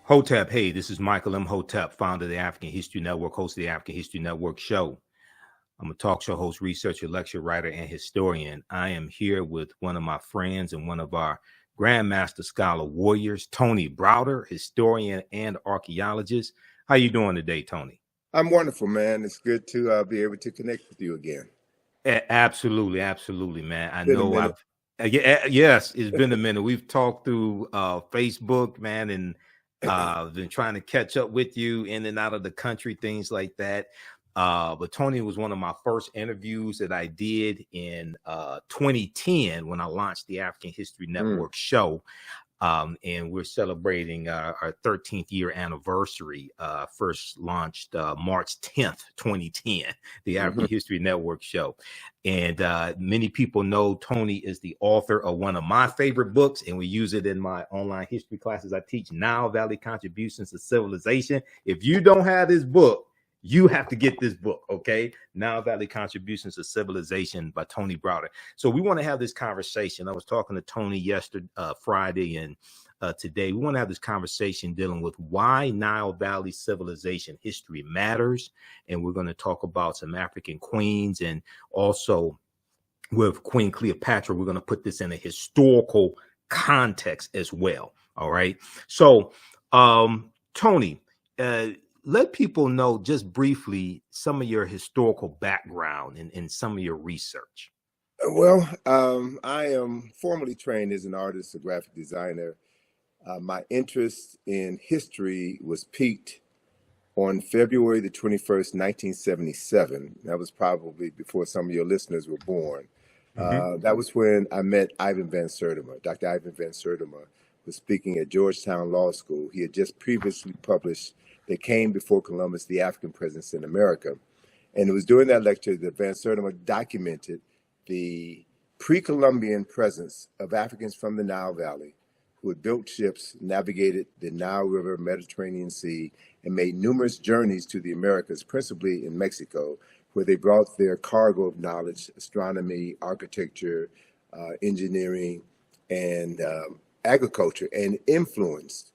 Hotep, hey, this is Michael Imhotep, founder of the African History Network, host of the African History Network show. I'm a talk show host, researcher, lecturer, writer, and historian. I am here with one of my friends and one of our Grandmaster Scholar warriors, Tony Browder, historian and archaeologist. How you doing today, Tony? I'm wonderful, man. It's good to be able to connect with you again. Absolutely, man. I know yes, it's been a minute. We've talked through Facebook, man, and been trying to catch up with you in and out of the country, things like that. But Tony was one of my first interviews that I did in 2010 when I launched the African History Network show. And we're celebrating our 13th year anniversary. First launched March 10th, 2010, the African History Network show. And many people know Tony is the author of one of my favorite books, and we use it in my online history classes. I teach Nile Valley Contributions to Civilization. If you don't have this book, you have to get this book, okay? Nile Valley Contributions to Civilization by Tony Browder. So we want to have this conversation. I was talking to Tony yesterday, Friday, and today. We want to have this conversation dealing with why Nile Valley civilization history matters. And we're going to talk about some African queens, and also with Queen Cleopatra, we're going to put this in a historical context as well. All right. So, Tony, let people know just briefly some of your historical background and some of your research. Well, I am formally trained as an artist, a graphic designer. My interest in history was piqued on February the 21st, 1977. That was probably before some of your listeners were born. That was when I met Ivan Van Sertima. Dr. Ivan Van Sertima was speaking at Georgetown Law School. He had just previously published They Came Before Columbus, the African Presence in America. And it was during that lecture that Van Sertima documented the pre-Columbian presence of Africans from the Nile Valley who had built ships, navigated the Nile River, Mediterranean Sea, and made numerous journeys to the Americas, principally in Mexico, where they brought their cargo of knowledge, astronomy, architecture, engineering, and agriculture, and influenced,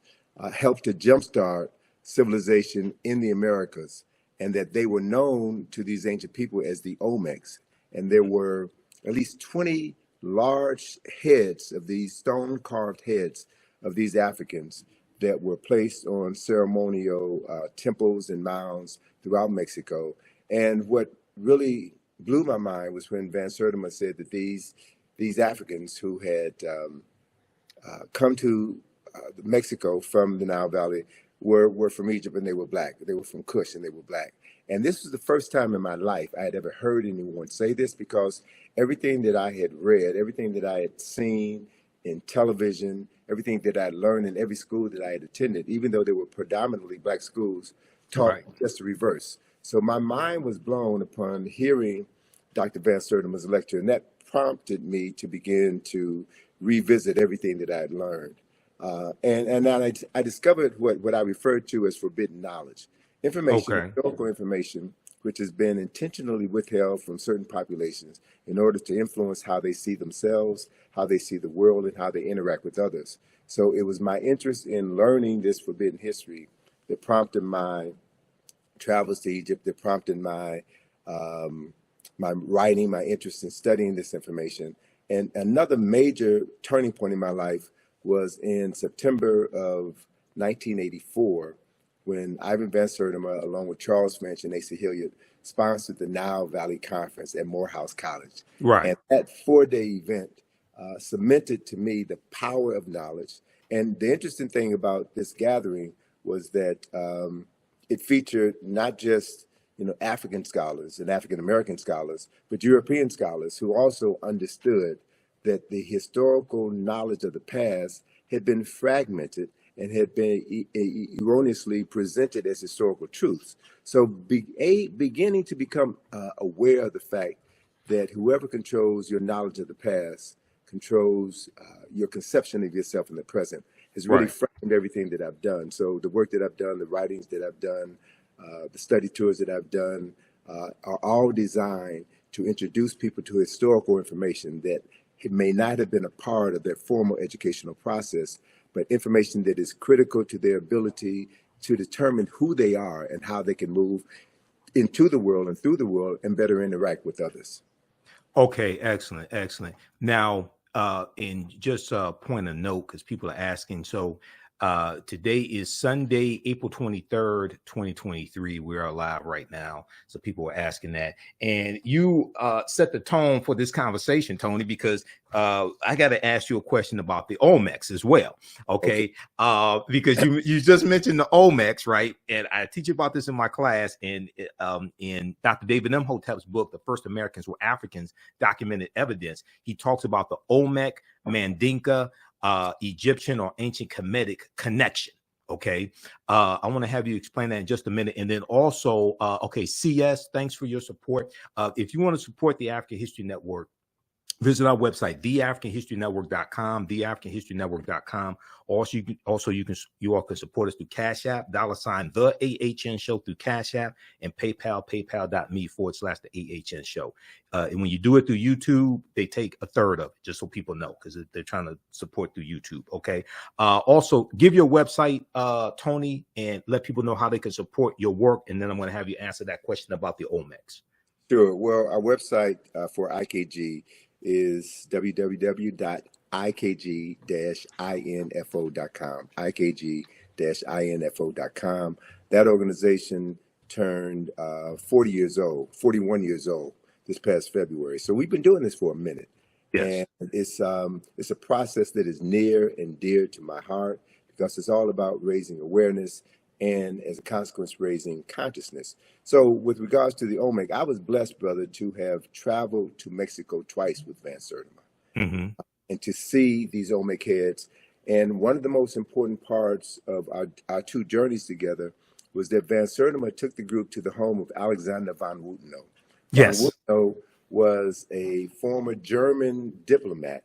helped to jumpstart civilization in the Americas, and that they were known to these ancient people as the Olmecs. And there were at least 20 large heads of these stone-carved heads of these Africans that were placed on ceremonial temples and mounds throughout Mexico. And what really blew my mind was when Van Sertima said that these Africans who had come to Mexico from the Nile Valley were from Egypt, and they were black. They were from Kush, and they were black. And this was the first time in my life I had ever heard anyone say this, because everything that I had read, everything that I had seen in television, everything that I had learned in every school that I had attended, even though they were predominantly black schools, taught just the reverse. So my mind was blown upon hearing Dr. Van Sertima's lecture, and that prompted me to begin to revisit everything that I had learned. And then I discovered what I referred to as forbidden knowledge. Information, historical information, which has been intentionally withheld from certain populations in order to influence how they see themselves, how they see the world, and how they interact with others. So it was my interest in learning this forbidden history that prompted my travels to Egypt, that prompted my my writing, my interest in studying this information. And another major turning point in my life was in September of 1984, when Ivan Van Sertima, along with Charles Finch and Asa Hilliard, sponsored the Nile Valley Conference at Morehouse College. And that 4-day event cemented to me the power of knowledge. And the interesting thing about this gathering was that it featured not just African scholars and African American scholars, but European scholars who also understood that the historical knowledge of the past had been fragmented and had been erroneously presented as historical truths. So beginning to become aware of the fact that whoever controls your knowledge of the past controls your conception of yourself in the present has really framed everything that I've done. So the work that I've done, the writings that I've done, the study tours that I've done are all designed to introduce people to historical information that it may not have been a part of their formal educational process, but information that is critical to their ability to determine who they are and how they can move into the world and through the world and better interact with others. Okay, excellent, excellent. Now, and just point a note because people are asking. So, today is Sunday, April 23rd, 2023. We are live right now. So people are asking that. And you set the tone for this conversation, Tony, because I got to ask you a question about the Olmecs as well. Okay. Because you just mentioned the Olmecs, right? And I teach about this in my class. And in Dr. David Imhotep's book, The First Americans Were Africans, Documented Evidence, he talks about the Olmec, Mandinka, Egyptian or ancient Kemetic connection. Okay. I want to have you explain that in just a minute. And then also, okay, CS, thanks for your support. If you want to support the African History Network, visit our website, theafricanhistorynetwork.com, theafricanhistorynetwork.com. You all can support us through Cash App, $, the AHN show through Cash App, and PayPal, paypal.me/the AHN show. And when you do it through YouTube, they take a third of it, just so people know, because they're trying to support through YouTube. Okay. Also, give your website, Tony, and let people know how they can support your work. And then I'm going to have you answer that question about the Olmecs. Sure. Well, our website for IKG is www.ikg-info.com, ikg-info.com. That organization turned 41 years old this past February. So we've been doing this for a minute. Yes. And it's a process that is near and dear to my heart because it's all about raising awareness and, as a consequence, raising consciousness. So with regards to the Olmec, I was blessed, brother, to have traveled to Mexico twice with Van Sertima. Mm-hmm. And to see these Olmec heads. And one of the most important parts of our two journeys together was that Van Sertima took the group to the home of Alexander von Wutenow. Yes. Von Wutenow was a former German diplomat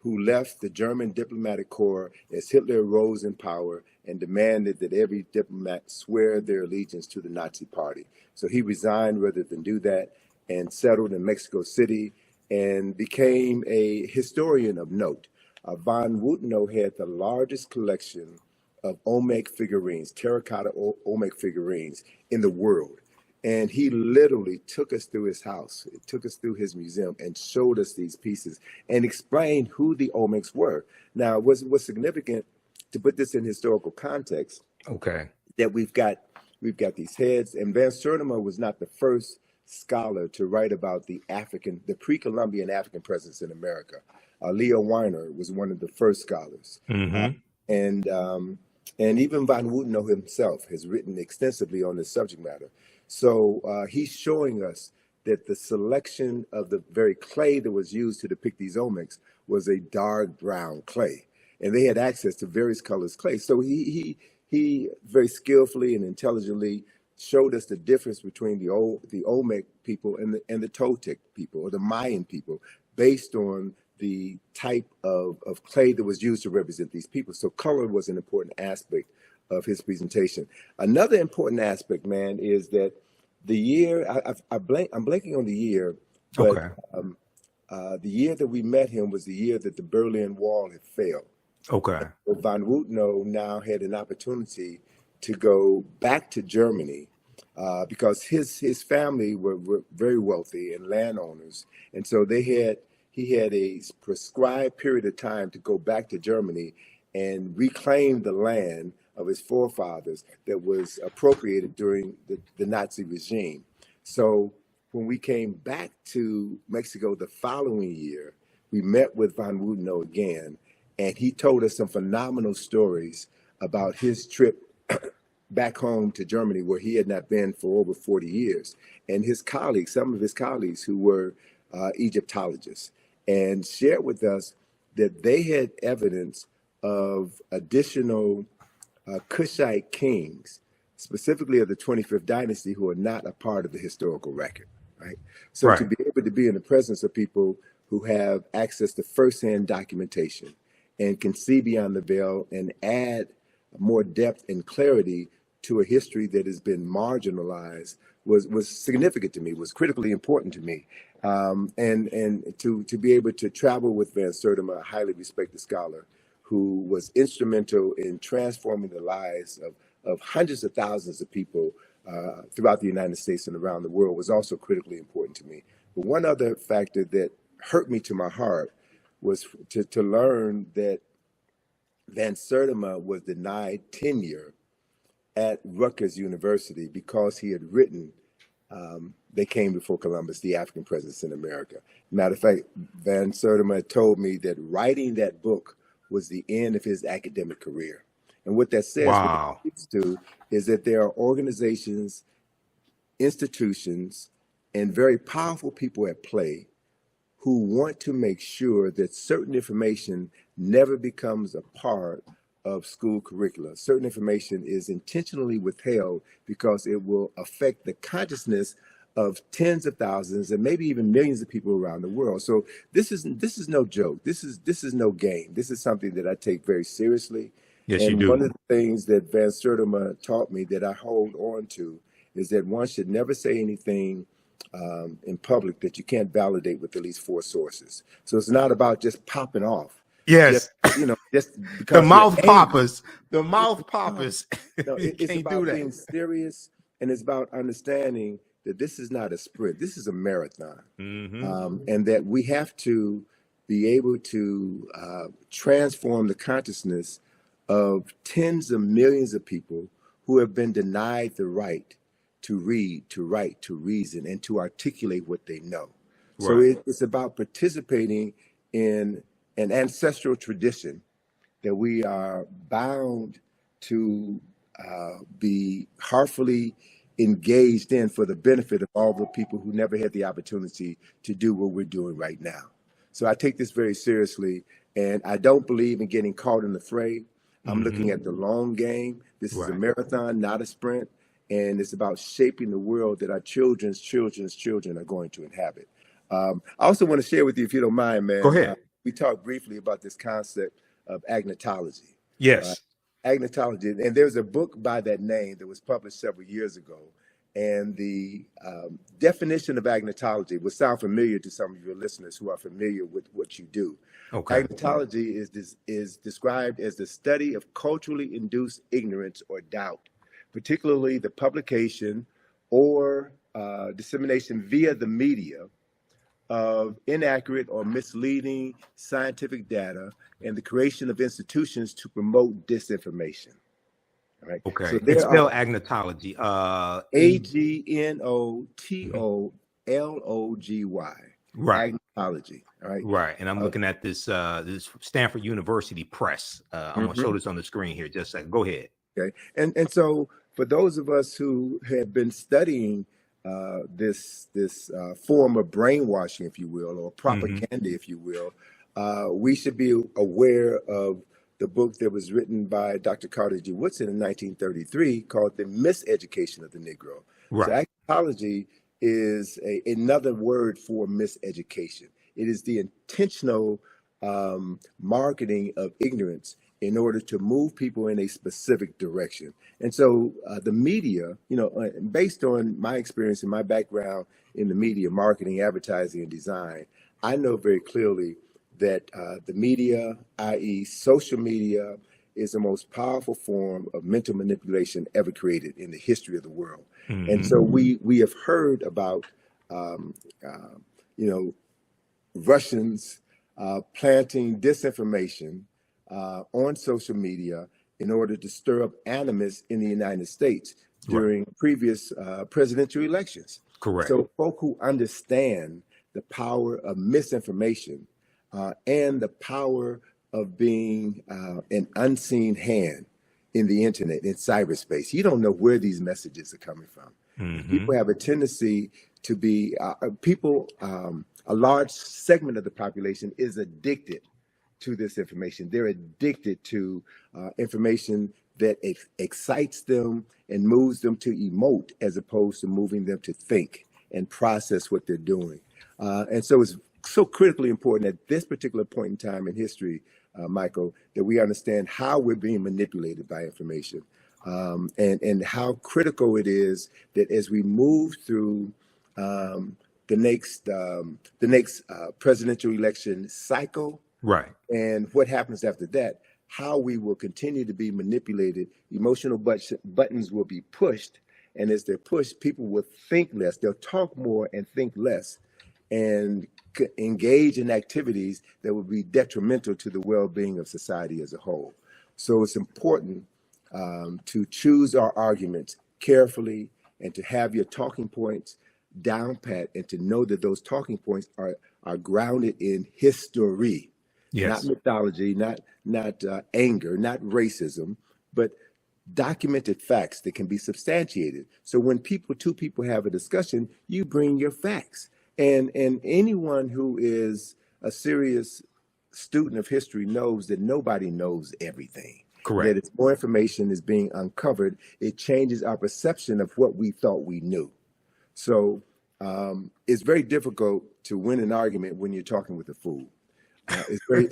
who left the German diplomatic corps as Hitler rose in power and demanded that every diplomat swear their allegiance to the Nazi party. So he resigned rather than do that and settled in Mexico City and became a historian of note. Von Wutenow had the largest collection of Olmec figurines, terracotta Olmec figurines in the world. And he literally took us through his house, took us through his museum and showed us these pieces and explained who the Olmecs were. Now, what's significant to put this in historical context, okay, that we've got these heads, and Van Sertima was not the first scholar to write about the pre-Columbian African presence in America. Leo Weiner was one of the first scholars. Mm-hmm. And even Von Wutenow himself has written extensively on this subject matter. So he's showing us that the selection of the very clay that was used to depict these Olmecs was a dark brown clay. And they had access to various colors clay. So he very skillfully and intelligently showed us the difference between the Olmec people and the Toltec people or the Mayan people based on the type of clay that was used to represent these people. So color was an important aspect of his presentation. Another important aspect, man, is that the year, I'm blanking on the year, but okay. The year that we met him was the year that the Berlin Wall had failed. Okay. So Von Wutenow now had an opportunity to go back to Germany because his family were very wealthy and landowners. And so he had a prescribed period of time to go back to Germany and reclaim the land of his forefathers that was appropriated during the Nazi regime. So when we came back to Mexico the following year, we met with Von Wutenow again, and he told us some phenomenal stories about his trip back home to Germany, where he had not been for over 40 years. And his colleagues, some of his colleagues who were Egyptologists, and shared with us that they had evidence of additional Kushite kings, specifically of the 25th dynasty, who are not a part of the historical record, right? So right. To be able to be in the presence of people who have access to firsthand documentation and can see beyond the veil and add more depth and clarity to a history that has been marginalized was significant to me, was critically important to me. And to be able to travel with Van Sertima, a highly respected scholar who was instrumental in transforming the lives of hundreds of thousands of people throughout the United States and around the world, was also critically important to me. But one other factor that hurt me to my heart was to learn that Van Sertima was denied tenure at Rutgers University because he had written They Came Before Columbus, the African Presence in America. Matter of fact, Van Sertima told me that writing that book was the end of his academic career. And what that says, Wow. what it speaks to, is that there are organizations, institutions, and very powerful people at play who want to make sure that certain information never becomes a part of school curricula. Certain information is intentionally withheld because it will affect the consciousness of tens of thousands and maybe even millions of people around the world. So this is no joke. This is no game. This is something that I take very seriously. Yes, and you do. One of the things that Van Sertima taught me that I hold on to is that one should never say anything in public that you can't validate with at least 4 sources. So it's not about just popping off. Yes. Just because the mouth you're angry. poppers. The mouth poppers. No, it's about being serious, and it's about understanding that this is not a sprint. This is a marathon. And that we have to be able to transform the consciousness of tens of millions of people who have been denied the right to read, to write, to reason, and to articulate what they know. Right. So it's about participating in an ancestral tradition that we are bound to be heartfully engaged in for the benefit of all the people who never had the opportunity to do what we're doing right now. So I take this very seriously, and I don't believe in getting caught in the fray. I'm looking at the long game. This is a marathon, not a sprint. And it's about shaping the world that our children's children are going to inhabit. I also want to share with you, if you don't mind, man. Go ahead. We talked briefly about this concept of agnotology. Yes. Agnotology. And there's a book by that name that was published several years ago. And the definition of agnotology will sound familiar to some of your listeners who are familiar with what you do. Okay. Agnotology is described as the study of culturally induced ignorance or doubt, particularly the publication or dissemination via the media of inaccurate or misleading scientific data, and the creation of institutions to promote disinformation. Right. Okay. So it's spelled agnotology. Agnotology. Right. Agnotology. All right. Right. And I'm looking at this this Stanford University Press. I'm gonna show this on the screen here. Just a second. Go ahead. Okay. And so for those of us who have been studying this form of brainwashing, if you will, or propaganda, if you will, we should be aware of the book that was written by Dr. Carter G. Woodson in 1933 called The Miseducation of the Negro. Right. So agnotology is another word for miseducation. It is the intentional marketing of ignorance in order to move people in a specific direction. And so the media, based on my experience and my background in the media, marketing, advertising, and design, I know very clearly that the media, i.e. social media, is the most powerful form of mental manipulation ever created in the history of the world. And so we have heard about, Russians planting disinformation on social media in order to stir up animus in the United States during previous presidential elections. Correct. So folk who understand the power of misinformation and the power of being an unseen hand in the internet, in cyberspace. You don't know where these messages are coming from. People have a tendency to be, a large segment of the population is addicted to this information. They're addicted to information that excites them and moves them to emote as opposed to moving them to think and process what they're doing. And so it's so critically important at this particular point in time in history, Michael, that we understand how we're being manipulated by information, and how critical it is that as we move through the next presidential election cycle, right, and what happens after that, how we will continue to be manipulated. Emotional buttons will be pushed. And as they're pushed, people will think less. They'll talk more and think less and engage in activities that will be detrimental to the well-being of society as a whole. So it's important to choose our arguments carefully and to have your talking points down pat and to know that those talking points are grounded in history, not mythology, not anger, not racism, but documented facts that can be substantiated. So when two people have a discussion, you bring your facts. And anyone who is a serious student of history knows that nobody knows everything. Correct. That as more information is being uncovered, it changes our perception of what we thought we knew. So it's very difficult to win an argument when you're talking with a fool. It's very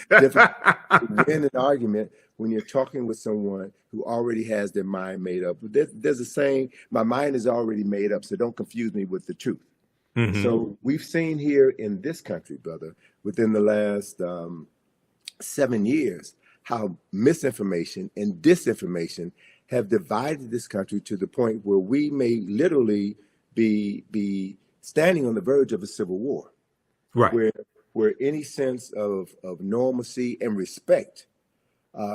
difficult to win an argument when you're talking with someone who already has their mind made up. There's a saying, my mind is already made up, so don't confuse me with the truth. Mm-hmm. So we've seen here in this country, brother, within the last 7 years, how misinformation and disinformation have divided this country to the point where we may literally be standing on the verge of a civil war, right? Where any sense of normalcy and respect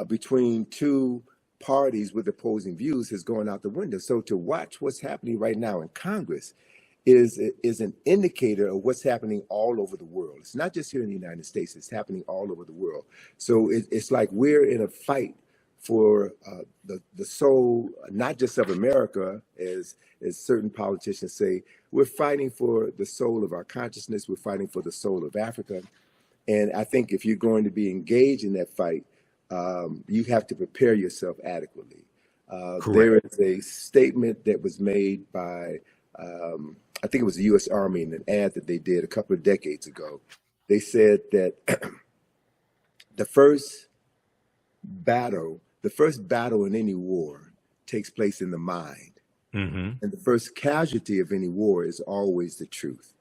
between two parties with opposing views has gone out the window. So to watch what's happening right now in Congress is an indicator of what's happening all over the world. It's not just here in the United States, it's happening all over the world. So it's like we're in a fight for the soul, not just of America, as certain politicians say. We're fighting for the soul of our consciousness. We're fighting for the soul of Africa. And I think if you're going to be engaged in that fight, you have to prepare yourself adequately. There is a statement that was made by, I think it was the U.S. Army in an ad that they did a couple of decades ago. They said that the first battle in any war takes place in the mind. Mm-hmm. And the first casualty of any war is always the truth,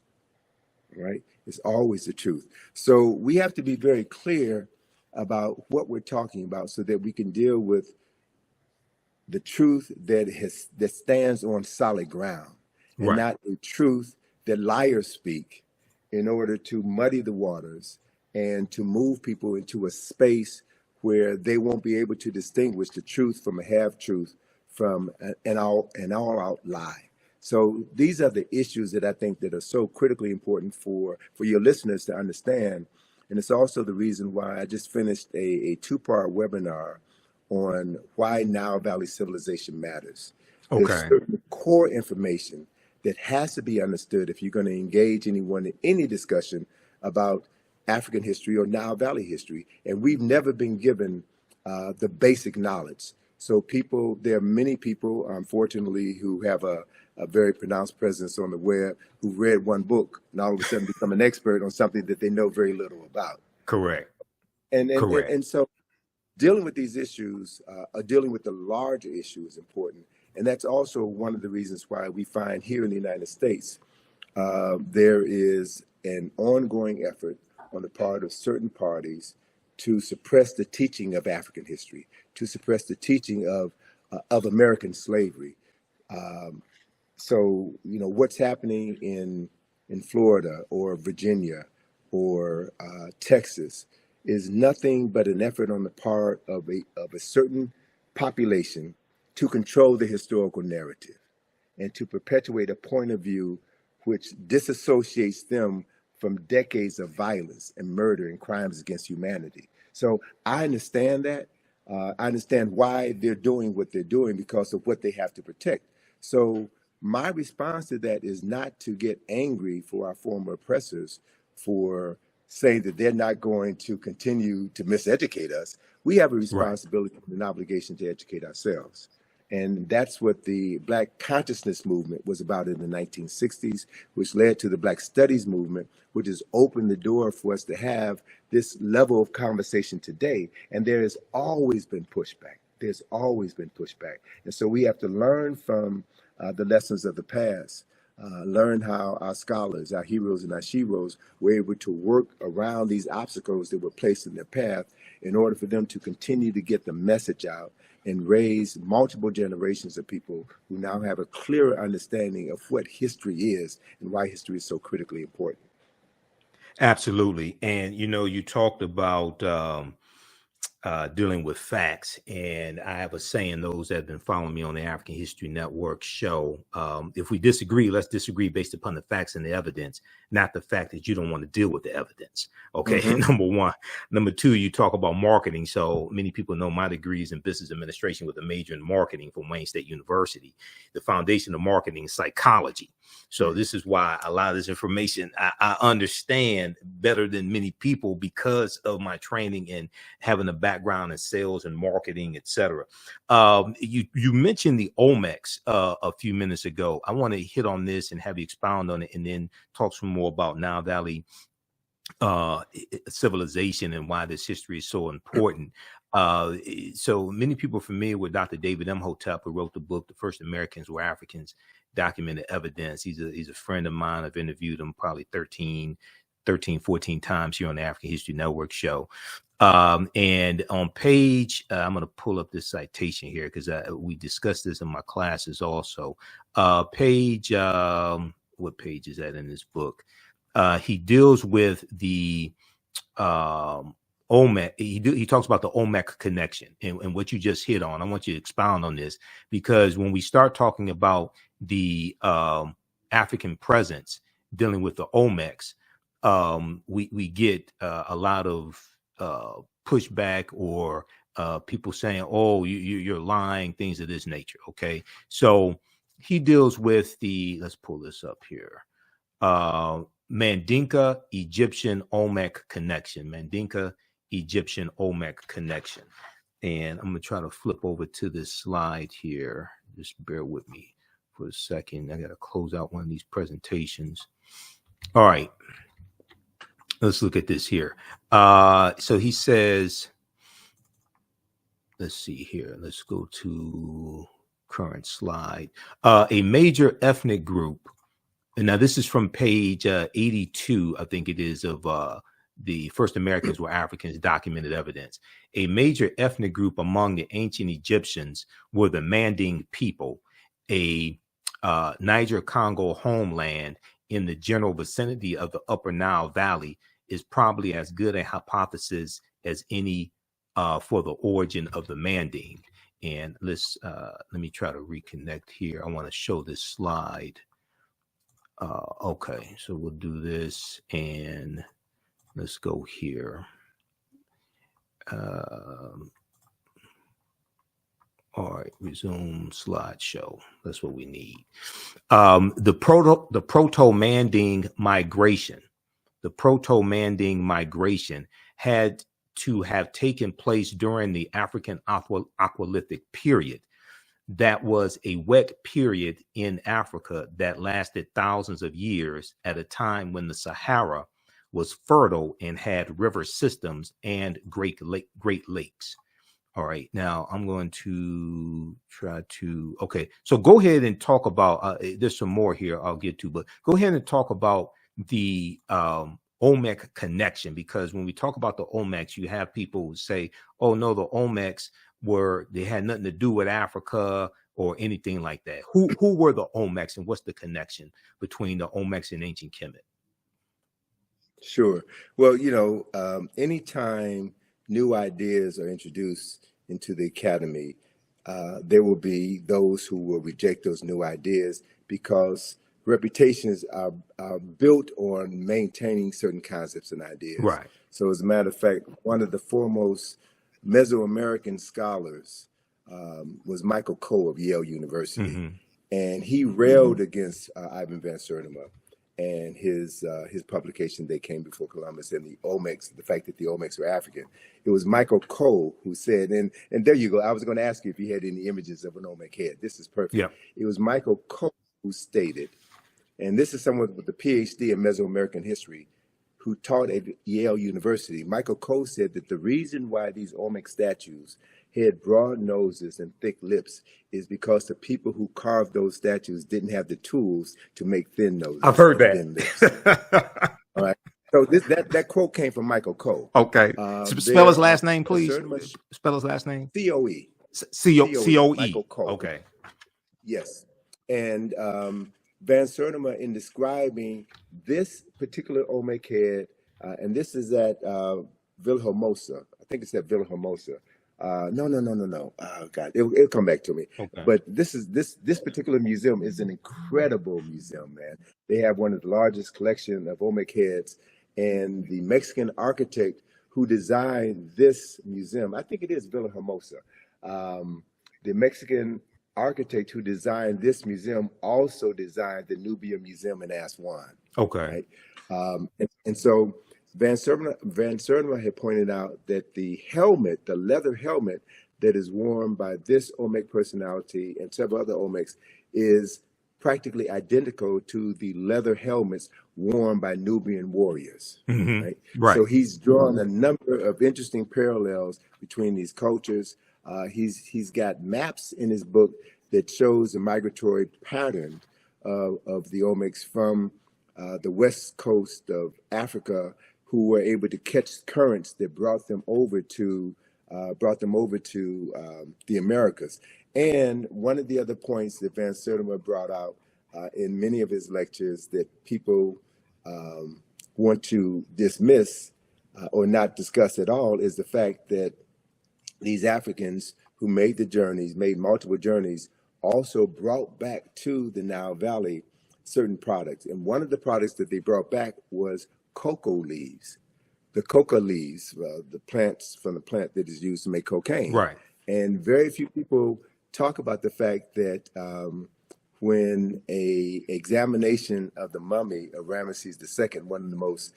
right? It's always the truth. So we have to be very clear about what we're talking about so that we can deal with the truth that stands on solid ground, and not a truth that liars speak in order to muddy the waters and to move people into a space where they won't be able to distinguish the truth from a half-truth, from an all-out lie. So these are the issues that I think that are so critically important for your listeners to understand. And it's also the reason why I just finished a 2-part webinar on why Nile Valley civilization matters. Okay. There's certain core information that has to be understood if you're going to engage anyone in any discussion about African history or Nile Valley history. And we've never been given the basic knowledge. So there are many people, unfortunately, who have a very pronounced presence on the web who read one book and all of a sudden become an expert on something that they know very little about. Correct. And so dealing with these issues, dealing with the larger issue is important. And that's also one of the reasons why we find here in the United States, there is an ongoing effort on the part of certain parties to suppress the teaching of African history, to suppress the teaching of American slavery. So, what's happening in Florida or Virginia or Texas is nothing but an effort on the part of a certain population to control the historical narrative and to perpetuate a point of view which disassociates them from decades of violence and murder and crimes against humanity. So I understand that. I understand why they're doing what they're doing because of what they have to protect. So my response to that is not to get angry for our former oppressors for saying that they're not going to continue to miseducate us. We have a responsibility and an obligation to educate ourselves. And that's what the Black consciousness movement was about in the 1960s, which led to the Black Studies movement, which has opened the door for us to have this level of conversation today. And there has always been pushback. There's always been pushback. And so we have to learn from the lessons of the past. learn how our scholars, our heroes and our sheroes were able to work around these obstacles that were placed in their path in order for them to continue to get the message out and raise multiple generations of people who now have a clearer understanding of what history is and why history is so critically important. Absolutely. And, you talked about dealing with facts. And I have a saying, those that have been following me on the African History Network show, if we disagree, let's disagree based upon the facts and the evidence, not the fact that you don't want to deal with the evidence. Okay. Mm-hmm. Number one. Number two, you talk about marketing. So many people know my degree is in business administration with a major in marketing from Wayne State University. The foundation of marketing is psychology. So this is why a lot of this information I understand better than many people because of my training and having a background in sales and marketing, etc. You mentioned the Olmecs a few minutes ago. I want to hit on this and have you expound on it, and then talk some more about Nile Valley civilization and why this history is so important. So many people are familiar with Dr. David Imhotep, who wrote the book, The First Americans Were Africans, Documented Evidence. He's a friend of mine. I've interviewed him probably 14 times here on the African History Network show. And on page, I'm going to pull up this citation here because we discussed this in my classes also. What page is that in this book? He deals with the Olmec. He talks about the Olmec connection and what you just hit on. I want you to expound on this, because when we start talking about the African presence dealing with the Olmecs, we get a lot of pushback or people saying, "Oh, you're lying," things of this nature. Okay, so he deals with let's pull this up here. Mandinka Egyptian Olmec connection. Mandinka Egyptian Olmec connection. And I'm going to try to flip over to this slide here. Just bear with me for a second. I got to close out one of these presentations. All right. Let's look at this here. So he says, let's see here. Let's go to current slide. A major ethnic group. And now this is from page 82, I think it is, of The First Americans Were Africans, Documented Evidence. A major ethnic group among the ancient Egyptians were the Manding people, a Niger-Congo homeland in the general vicinity of the Upper Nile Valley is probably as good a hypothesis as any for the origin of the Manding. And let me try to reconnect here. I want to show this slide. Okay, so we'll do this and let's go here. All right, resume slideshow. That's what we need. The proto-Manding migration. The proto-Manding migration had to have taken place during the African Aqualithic period. That was a wet period in Africa that lasted thousands of years at a time when the Sahara was fertile and had river systems and great lakes. All right, now I'm going to try to, okay, so go ahead and talk about, there's some more here I'll get to, but go ahead and talk about the Olmec connection, because when we talk about the Olmecs, you have people who say, oh no, the Olmecs they had nothing to do with Africa or anything like that. Who were the Olmecs, and what's the connection between the Olmecs and ancient Kemet? Sure. Well, anytime new ideas are introduced into the academy, there will be those who will reject those new ideas because reputations are built on maintaining certain concepts and ideas. Right. So as a matter of fact, one of the foremost Mesoamerican scholars was Michael Coe of Yale University. Mm-hmm. And he railed against Ivan Van Sertima and his publication, They Came Before Columbus, and the Olmecs, the fact that the Olmecs were African. It was Michael Coe who said, and there you go. I was going to ask you if you had any images of an Olmec head. This is perfect. Yeah. It was Michael Coe who stated, and this is someone with a PhD in Mesoamerican history who taught at Yale University. Michael Coe said that the reason why these Olmec statues had broad noses and thick lips is because the people who carved those statues didn't have the tools to make thin noses. I've heard and thin lips. All right. So that quote came from Michael Coe. Okay. Spell his last name, please. Spell his last name. C-O-E. C-O-E. Michael Coe. Okay. Yes. And Van Sertima, in describing this particular Olmec head, and this is at Villahermosa. I think it's at Villahermosa. No. Oh God, it'll come back to me. Okay. But this particular museum is an incredible museum, man. They have one of the largest collection of Olmec heads, and the Mexican architect who designed this museum, I think it is Villahermosa. The Mexican architect who designed this museum also designed the Nubia Museum in Aswan. Okay. Right? And so Van Sertima had pointed out that the helmet, the leather helmet that is worn by this Olmec personality and several other Olmecs is practically identical to the leather helmets worn by Nubian warriors. Mm-hmm. Right? So he's drawn a number of interesting parallels between these cultures. He's got maps in his book that shows the migratory pattern of the Olmecs from the west coast of Africa, who were able to catch currents that brought them over to the Americas. And one of the other points that Van Sertima brought out in many of his lectures that people want to dismiss or not discuss at all is the fact that these Africans who made the journeys, made multiple journeys, also brought back to the Nile Valley certain products. And one of the products that they brought back was cocoa leaves. The coca leaves, the plants from the plant that is used to make cocaine. Right. And very few people talk about the fact that when a examination of the mummy of Ramesses II, one of the most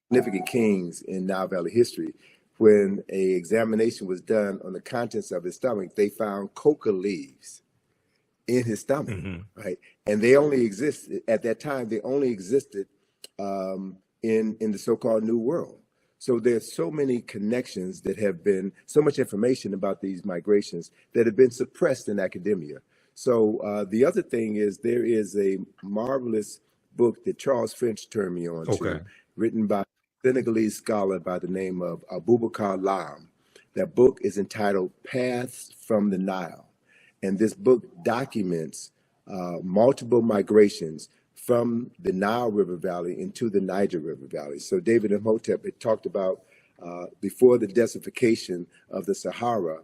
significant kings in Nile Valley history, when a examination was done on the contents of his stomach, they found coca leaves in his stomach, right? And they only existed at that time. They only existed in the so-called New World. So there's so many connections that have been, so much information about these migrations that have been suppressed in academia. So the other thing is there is a marvelous book that Charles Finch turned me on to, written by a Senegalese scholar by the name of Abubakar Lam. That book is entitled Paths from the Nile. And this book documents multiple migrations from the Nile River Valley into the Niger River Valley. So David Imhotep had talked about before the desertification of the Sahara,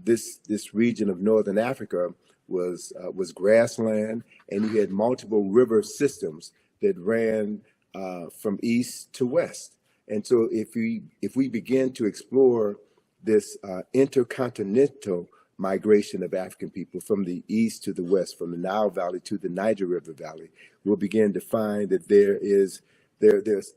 this region of northern Africa was grassland, and you had multiple river systems that ran from east to west. And so if we begin to explore this intercontinental migration of African people from the east to the west, from the Nile Valley to the Niger River Valley, we'll begin to find that there's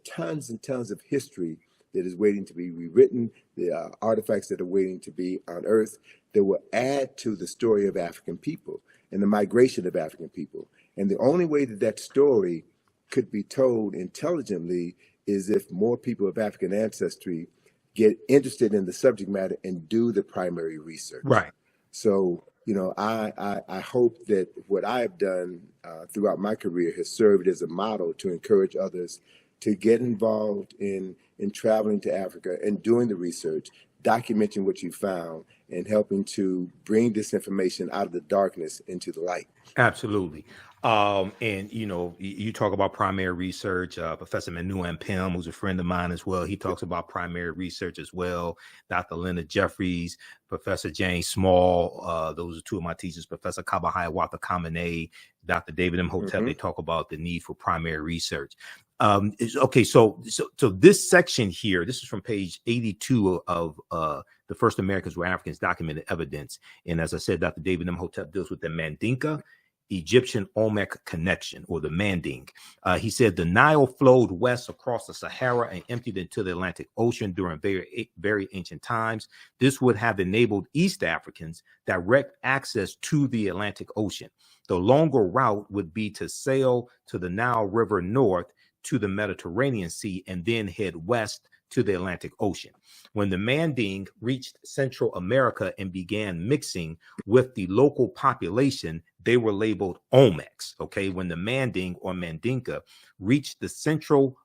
tons and tons of history that is waiting to be rewritten, the artifacts that are waiting to be unearthed that will add to the story of African people and the migration of African people. And the only way that story could be told intelligently is if more people of African ancestry get interested in the subject matter and do the primary research. Right. So, I hope that what I have done throughout my career has served as a model to encourage others to get involved in traveling to Africa and doing the research, documenting what you found, and helping to bring this information out of the darkness into the light. Absolutely. And you talk about primary research. Professor Manu Pim, who's a friend of mine as well, he talks about primary research as well. Dr. Leonard Jeffries, Professor James Small, those are two of my teachers. Professor Kabahaya Wata Kamene, Dr. David Imhotep, they talk about the need for primary research. So this section here, this is from page 82 of The First Americans Were Africans, Documented Evidence. And as I said, Dr. David Imhotep deals with the Mandinka Egyptian Olmec connection, or the Manding. He said the Nile flowed west across the Sahara and emptied into the Atlantic Ocean during very, very ancient times. This would have enabled East Africans direct access to the Atlantic Ocean. The longer route would be to sail to the Nile River north to the Mediterranean Sea and then head west to the Atlantic Ocean. When the Manding reached Central America and began mixing with the local population, they were labeled Olmecs. Okay, when the Manding or Mandinka reached Central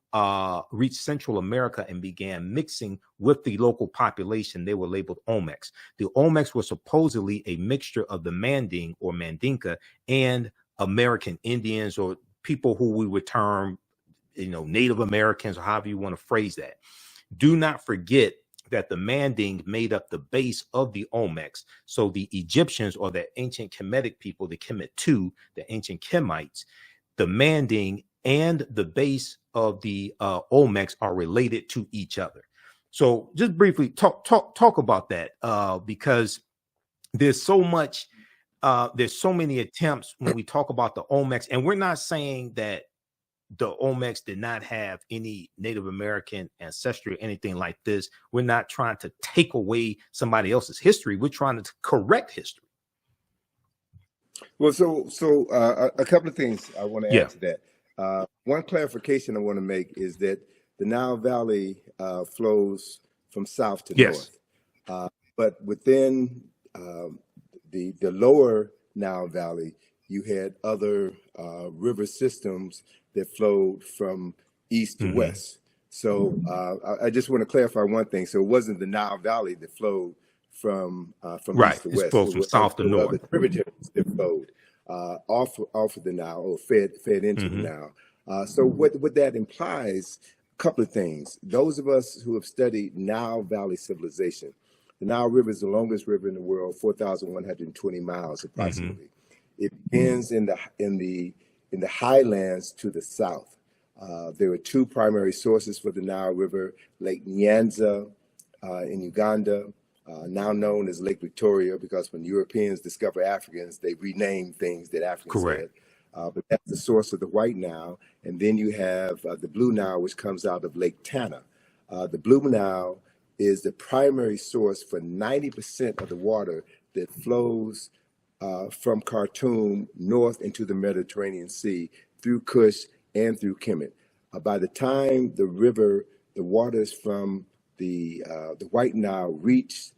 America and began mixing with the local population, they were labeled Olmecs. The Olmecs were supposedly a mixture of the Manding or Mandinka and American Indians, or people who we would term, Native Americans, or however you want to phrase that. Do not forget that the Manding made up the base of the Olmecs. So the Egyptians, or the ancient Kemetic people, the Kemet II, the ancient Kemites, the Manding and the base of the Olmecs are related to each other. So just briefly talk about that, because there's so much, there's so many attempts when we talk about the Olmecs, and we're not saying that the Olmecs did not have any Native American ancestry or anything like this. We're not trying to take away somebody else's history. We're trying to correct history. Well, so a couple of things I want to add to that. One clarification I want to make is that the Nile Valley flows from south to north, but within the lower Nile Valley, you had other river systems that flowed from east to west. So I just want to clarify one thing. So it wasn't the Nile Valley that flowed from east to west. It flows from south to north. The tributaries that flowed off of the Nile, or fed into the Nile. So what that implies, a couple of things. Those of us who have studied Nile Valley civilization, the Nile River is the longest river in the world, 4,120 miles approximately. It begins in the highlands to the south. There are two primary sources for the Nile River: Lake Nyanza in Uganda, now known as Lake Victoria, because when Europeans discover Africans, they rename things that Africans had. But that's the source of the White Nile. And then you have the Blue Nile, which comes out of Lake Tana. The Blue Nile is the primary source for 90% of the water that flows from Khartoum north into the Mediterranean Sea through Kush and through Kemet. By the time the waters from the White Nile reach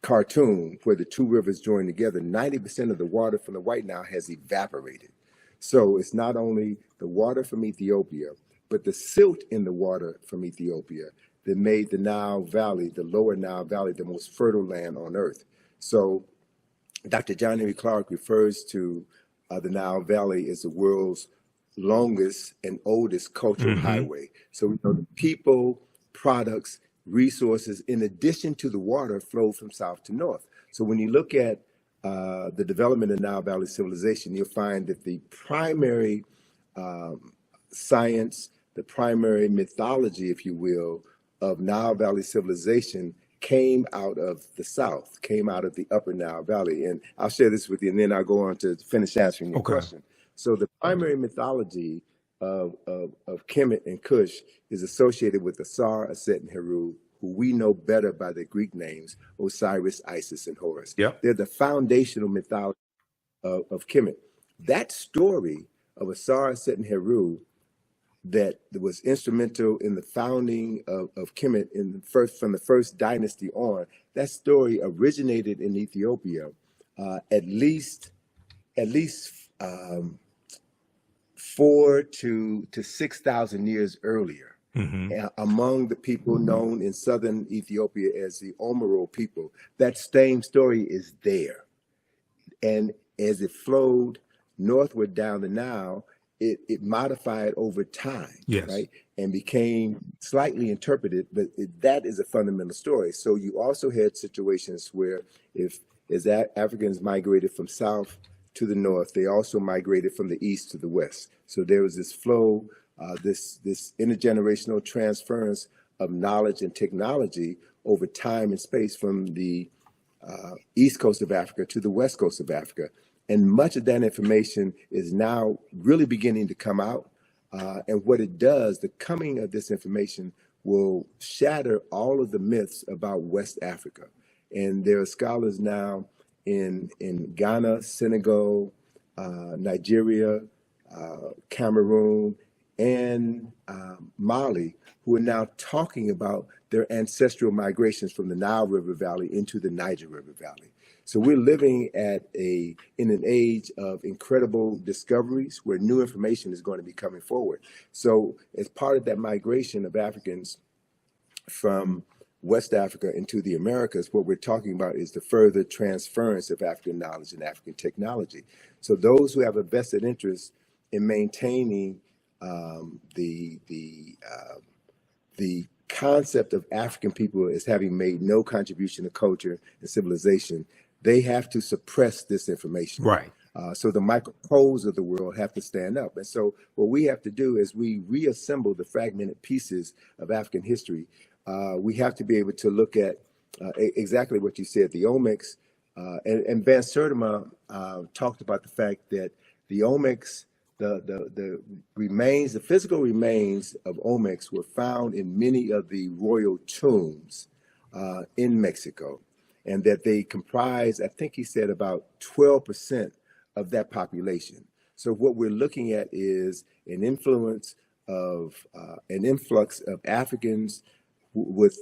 Khartoum, where the two rivers join together, 90% of the water from the White Nile has evaporated. So it's not only the water from Ethiopia, but the silt in the water from Ethiopia that made the Nile Valley, the lower Nile Valley, the most fertile land on earth. So Dr. John Henry Clark refers to the Nile Valley as the world's longest and oldest cultural highway. So we know the people, products, resources, in addition to the water, flow from south to north. So when you look at the development of Nile Valley civilization, you'll find that the primary science, the primary mythology, if you will, of Nile Valley civilization came out of the south, came out of the upper Nile Valley. And I'll share this with you, and then I'll go on to finish answering your question. So the primary mythology of Kemet and Kush is associated with Asar, Aset, and Heru, who we know better by their Greek names, Osiris, Isis, and Horus. They're the foundational mythology of Kemet. That story of Asar, Aset, and Heru that was instrumental in the founding of Kemet from the first dynasty on, that story originated in Ethiopia at least 4,000 to 6,000 years earlier, among the people known in southern Ethiopia as the Omoro people. That same story is there. And as it flowed northward down the Nile, it modified over time, right? And became slightly interpreted, but that is a fundamental story. So you also had situations where as Africans migrated from south to the north, they also migrated from the east to the west. So there was this flow, this intergenerational transference of knowledge and technology over time and space from the east coast of Africa to the west coast of Africa. And much of that information is now really beginning to come out. And what it does, the coming of this information will shatter all of the myths about West Africa. And there are scholars now in Ghana, Senegal, Nigeria, Cameroon, and Mali, who are now talking about their ancestral migrations from the Nile River Valley into the Niger River Valley. So we're living in an age of incredible discoveries where new information is going to be coming forward. So as part of that migration of Africans from West Africa into the Americas, what we're talking about is the further transference of African knowledge and African technology. So those who have a vested interest in maintaining the concept of African people as having made no contribution to culture and civilization, they have to suppress this information. Right. So the Michael Coles of the world have to stand up. And so what we have to do is we reassemble the fragmented pieces of African history. We have to be able to look at exactly what you said, the Olmecs. And Van Sertima talked about the fact that the Olmecs, the remains, the physical remains of Olmecs were found in many of the royal tombs in Mexico, and that they comprise, I think he said, about 12% of that population. So what we're looking at is an influx of Africans with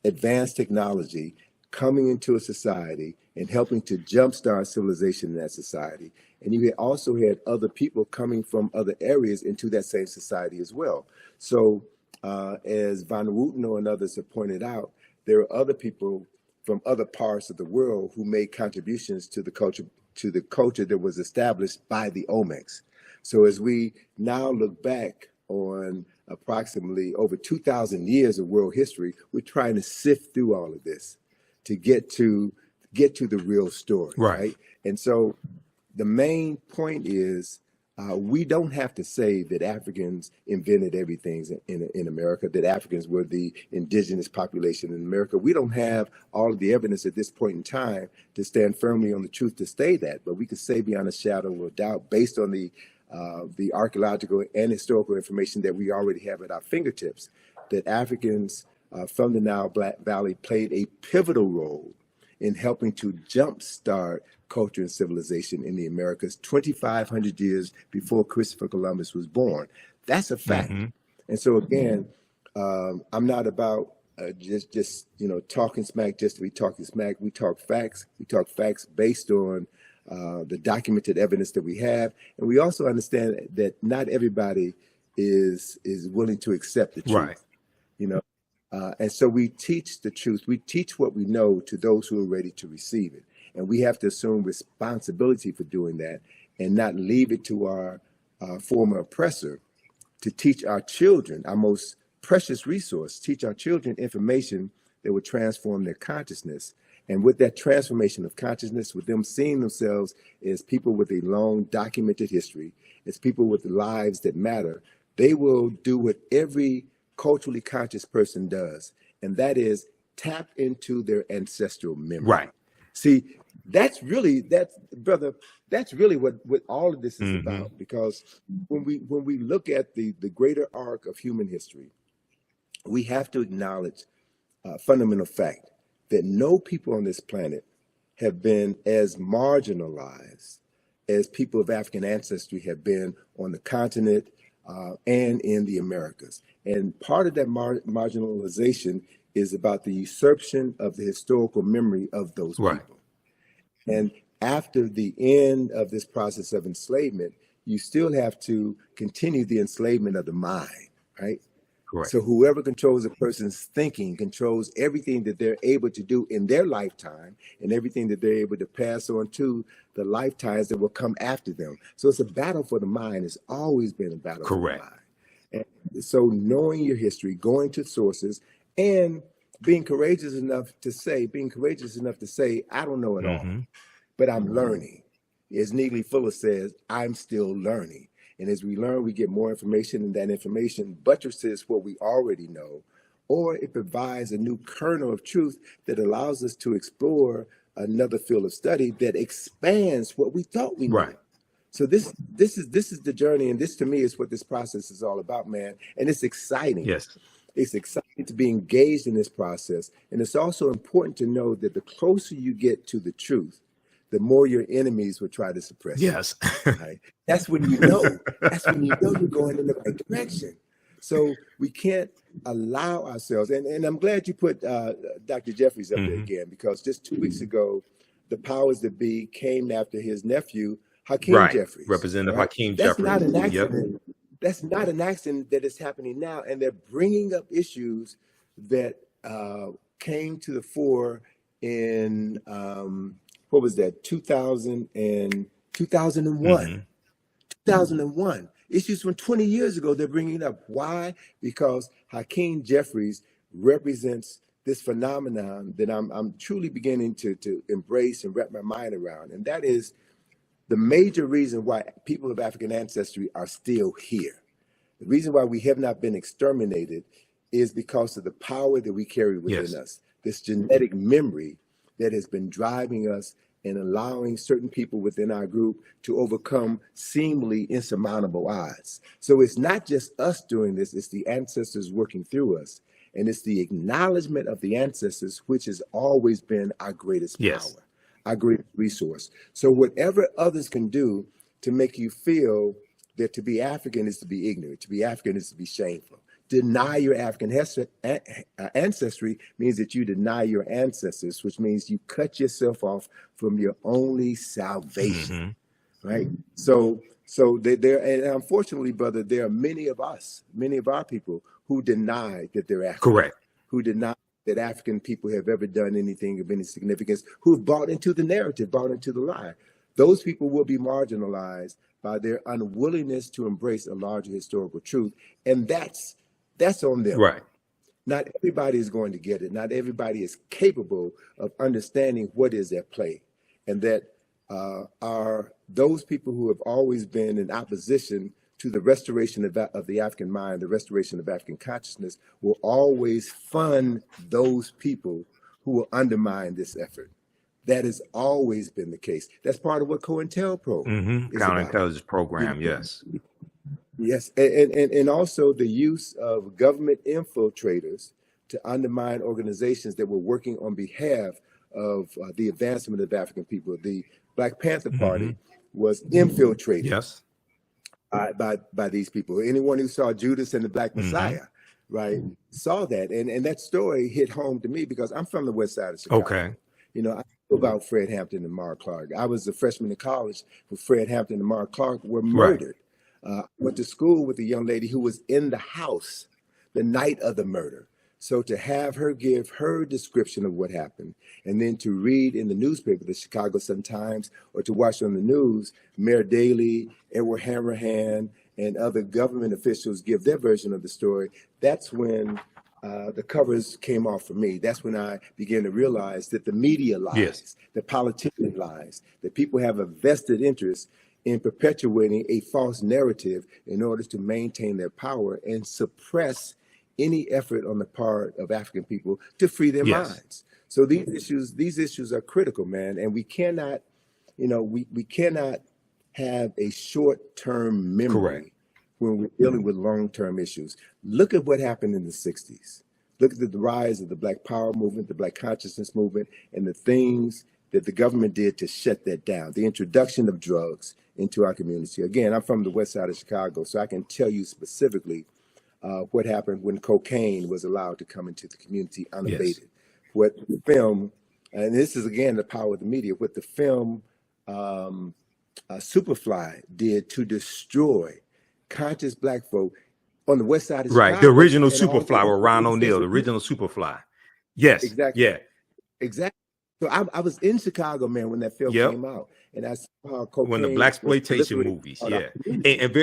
advanced technology coming into a society and helping to jumpstart civilization in that society. And you also had other people coming from other areas into that same society as well. So as Van Wooteno and others have pointed out, there are other people from other parts of the world who made contributions to the culture that was established by the Olmecs. So as we now look back on approximately over 2,000 years of world history, we're trying to sift through all of this to get to the real story, right? And so the main point is we don't have to say that Africans invented everything in America, that Africans were the indigenous population in America. We don't have all of the evidence at this point in time to stand firmly on the truth to say that, but we can say beyond a shadow of a doubt, based on the archaeological and historical information that we already have at our fingertips, that Africans from the Nile Valley played a pivotal role in helping to jumpstart culture and civilization in the Americas 2,500 years before Christopher Columbus was born. That's a fact. Mm-hmm. And so again, I'm not about just talking smack just to be talking smack. We talk facts. We talk facts based on the documented evidence that we have, and we also understand that not everybody is willing to accept the truth. Right. And so we teach the truth. We teach what we know to those who are ready to receive it. And we have to assume responsibility for doing that and not leave it to our former oppressor to teach our children, our most precious resource, teach our children information that would transform their consciousness. And with that transformation of consciousness, with them seeing themselves as people with a long documented history, as people with lives that matter, they will do what every culturally conscious person does, and that is tap into their ancestral memory. Right. See, that's really what all of this is mm-hmm. about, because when we look at the greater arc of human history, we have to acknowledge a fundamental fact that no people on this planet have been as marginalized as people of African ancestry have been on the continent and in the Americas. And part of that marginalization is about the usurpation of the historical memory of those right. people. And after the end of this process of enslavement, you still have to continue the enslavement of the mind, right? Correct. So whoever controls a person's thinking controls everything that they're able to do in their lifetime and everything that they're able to pass on to the lifetimes that will come after them. So it's a battle for the mind. It's always been a battle Correct. For the mind. And so knowing your history, going to sources, and being courageous enough to say, I don't know it mm-hmm. all, but I'm learning. As Neely Fuller says, I'm still learning. And as we learn, we get more information, and that information buttresses what we already know, or it provides a new kernel of truth that allows us to explore another field of study that expands what we thought we knew. Right. So this is the journey, and this to me is what this process is all about, man. And it's exciting. Yes. It's exciting to be engaged in this process. And it's also important to know that the closer you get to the truth, the more your enemies will try to suppress you. Yes. Right? That's when you know. That's when you know you're going in the right direction. So we can't allow ourselves, and I'm glad you put Dr. Jeffries up there again, because just 2 weeks ago, the powers that be came after his nephew, Hakeem Jeffries. Representative Hakeem That's Jeffries. not an accident. That's not an accident that is happening now. And they're bringing up issues that came to the fore in, what was that, 2001. 2001. Issues from 20 years ago, they're bringing it up. Why? Because Hakeem Jeffries represents this phenomenon that I'm truly beginning to embrace and wrap my mind around. And that is the major reason why people of African ancestry are still here. The reason why we have not been exterminated is because of the power that we carry within us, this genetic memory that has been driving us and allowing certain people within our group to overcome seemingly insurmountable odds. So it's not just us doing this, it's the ancestors working through us. And it's the acknowledgement of the ancestors, which has always been our greatest power, our greatest resource. So whatever others can do to make you feel that to be African is to be ignorant, to be African is to be shameful. Deny your African ancestry means that you deny your ancestors, which means you cut yourself off from your only salvation, right? So there, and unfortunately, brother, there are many of us, many of our people who deny that they're African, who deny that African people have ever done anything of any significance, who have bought into the narrative, bought into the lie. Those people will be marginalized by their unwillingness to embrace a larger historical truth, and that's on them. Right. Not everybody is going to get it. Not everybody is capable of understanding what is at play, and that are those people who have always been in opposition to the restoration of the African mind, the restoration of African consciousness, will always fund those people who will undermine this effort. That has always been the case. That's part of what COINTELPRO is counterintelligence program, Yes, and also the use of government infiltrators to undermine organizations that were working on behalf of the advancement of African people. The Black Panther Party was infiltrated by these people. Anyone who saw Judas and the Black Messiah, right, saw that. And that story hit home to me because I'm from the west side of Chicago. You know, I know about Fred Hampton and Mara Clark. I was a freshman in college when Fred Hampton and Mara Clark were murdered. Went to school with a young lady who was in the house the night of the murder. So to have her give her description of what happened, and then to read in the newspaper, the Chicago Sun-Times, or to watch on the news, Mayor Daley, Edward Hanrahan, and other government officials give their version of the story, that's when the covers came off for me. That's when I began to realize that the media lies, the politician lies, that people have a vested interest in perpetuating a false narrative in order to maintain their power and suppress any effort on the part of African people to free their minds. So these issues are critical, man. And we cannot, you know, we cannot have a short-term memory when we're dealing with long-term issues. Look at what happened in the 60s. Look at the rise of the Black Power movement, the Black Consciousness movement, and the things that the government did to shut that down. The introduction of drugs into our community. Again, I'm from the west side of Chicago, so I can tell you specifically what happened when cocaine was allowed to come into the community unabated. What the film, and this is again the power of the media, what the film Superfly did to destroy conscious Black folk on the west side of Chicago. The original Superfly with Ron O'Neal, the original Superfly. Exactly. So I was in Chicago, man, when that film came out, and I saw how cocaine when the blaxploitation movies, and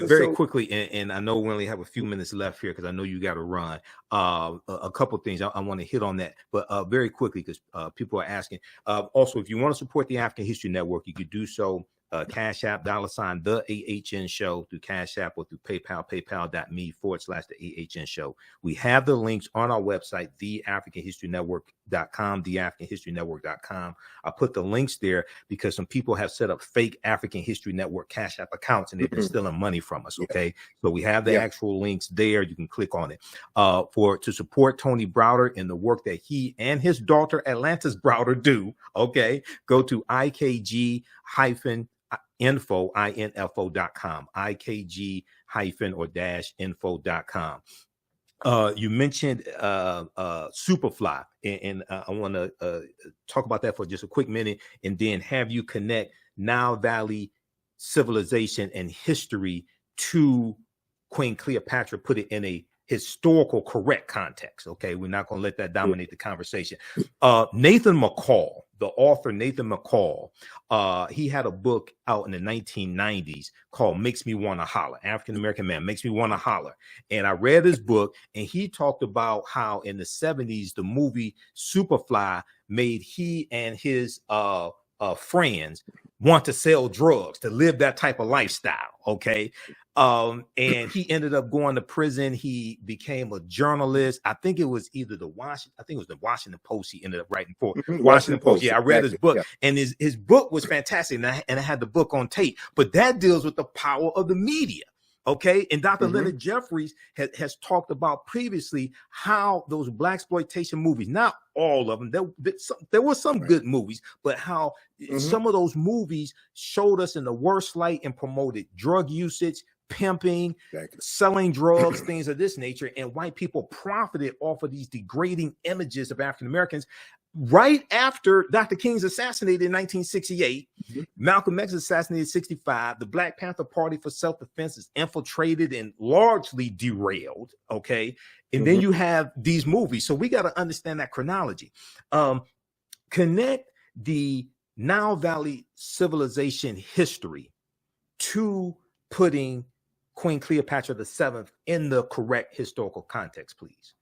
very quickly, and I know we only have a few minutes left here because I know you got to run. A couple things I want to hit on that, but very quickly because people are asking. Also, if you want to support the African History Network, you could do so. Cash App, $ the AHN Show through Cash App or through PayPal, paypal.me/the AHN Show. We have the links on our website, theafricanhistorynetwork.com. theafricanhistorynetwork.com. I put the links there because some people have set up fake African History Network Cash App accounts and they've been stealing money from us. Okay. So we have the actual links there. You can click on it to support Tony Browder in the work that he and his daughter Atlantis Browder do. Okay. Go to IKG-info.com, IKG-info.com. You mentioned Superfly, and I want to talk about that for just a quick minute, and then have you connect Nile Valley civilization and history to Queen Cleopatra, put it in a historical correct context. Okay, we're not going to let that dominate the conversation. Nathan McCall, the author Nathan McCall, he had a book out in the 1990s called Makes Me Want to Holler. African-American Man Makes Me Want to Holler. And I read his book, and he talked about how in the 70s the movie Superfly made he and his friends want to sell drugs, to live that type of lifestyle. Okay. And he ended up going to prison. He became a journalist. I think it was either the Washington Post he ended up writing for. Washington Post. Yeah, I read his book, and his book was fantastic. And I had the book on tape, but that deals with the power of the media. Okay. And Dr. Leonard Jeffries has talked about previously how those blaxploitation movies, not all of them, there were some good movies, but how some of those movies showed us in the worst light and promoted drug usage, pimping, selling drugs, things of this nature. And white people profited off of these degrading images of African Americans. Right after Dr. King's assassinated in 1968, Malcolm X assassinated in 65, the Black Panther Party for Self-Defense is infiltrated and largely derailed, okay? And then you have these movies. So we got to understand that chronology. Connect the Nile Valley civilization history to putting Queen Cleopatra VII in the correct historical context, please.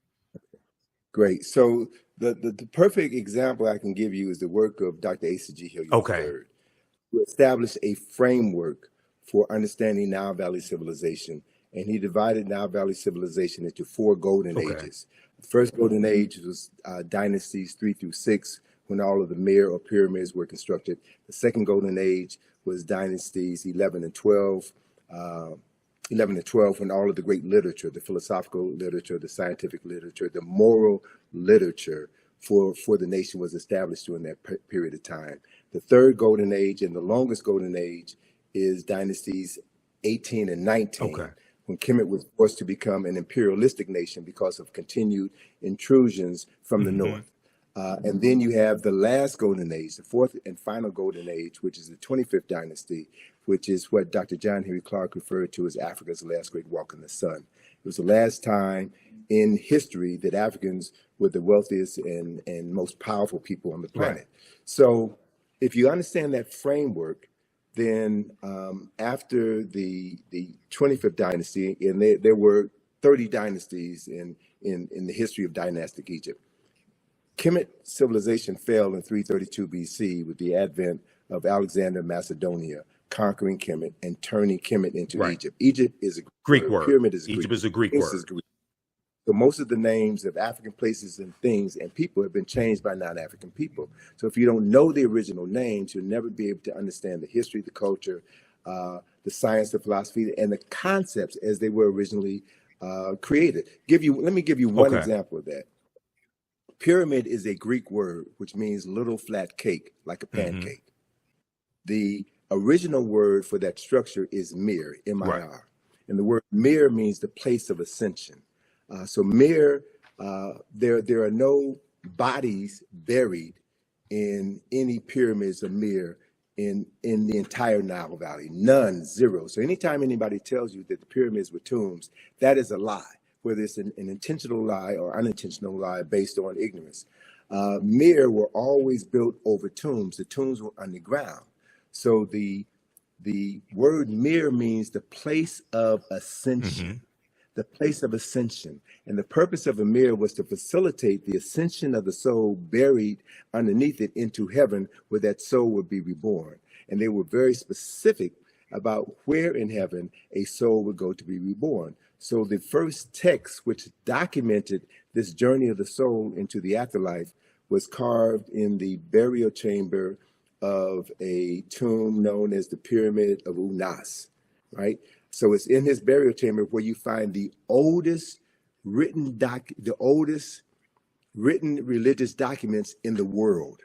Great. So the perfect example I can give you is the work of Dr. Asa G. Hilliard III, who established a framework for understanding Nile Valley civilization. And he divided Nile Valley civilization into 4 golden ages. The first golden age was dynasties 3 through 6, when all of the Mir or pyramids were constructed. The second golden age was dynasties 11 and 12, when all of the great literature, the philosophical literature, the scientific literature, the moral literature for the nation was established during that period of time. The third golden age and the longest golden age is dynasties 18 and 19, when Kemet was forced to become an imperialistic nation because of continued intrusions from the north. And then you have the last golden age, the fourth and final golden age, which is the 25th dynasty, which is what Dr. John Henry Clark referred to as Africa's last great walk in the sun. It was the last time in history that Africans were the wealthiest and most powerful people on the planet. So if you understand that framework, then after the 25th dynasty, and there were 30 dynasties in the history of dynastic Egypt, Kemet civilization fell in 332 BC with the advent of Alexander of Macedonia conquering Kemet and turning Kemet into Egypt. Egypt is a Greek word. Pyramid is Egypt Greek. is a Greek word. So most of the names of African places and things and people have been changed by non-African people. So if you don't know the original names, you'll never be able to understand the history, the culture, the science, the philosophy, and the concepts as they were originally created. Let me give you one example of that. Pyramid is a Greek word, which means little flat cake, like a pancake. The original word for that structure is Mir, M-I-R. And the word Mir means the place of ascension. So Mir, there are no bodies buried in any pyramids of Mir in the entire Nile Valley. None, zero. So anytime anybody tells you that the pyramids were tombs, that is a lie, whether it's an intentional lie or unintentional lie based on ignorance. Mir were always built over tombs. The tombs were underground. So the word Mir means the place of ascension. The place of ascension. And the purpose of a Mir was to facilitate the ascension of the soul buried underneath it into heaven, where that soul would be reborn. And they were very specific about where in heaven a soul would go to be reborn. So the first text which documented this journey of the soul into the afterlife was carved in the burial chamber of a tomb known as the Pyramid of Unas, right? So it's in his burial chamber where you find the oldest written religious documents in the world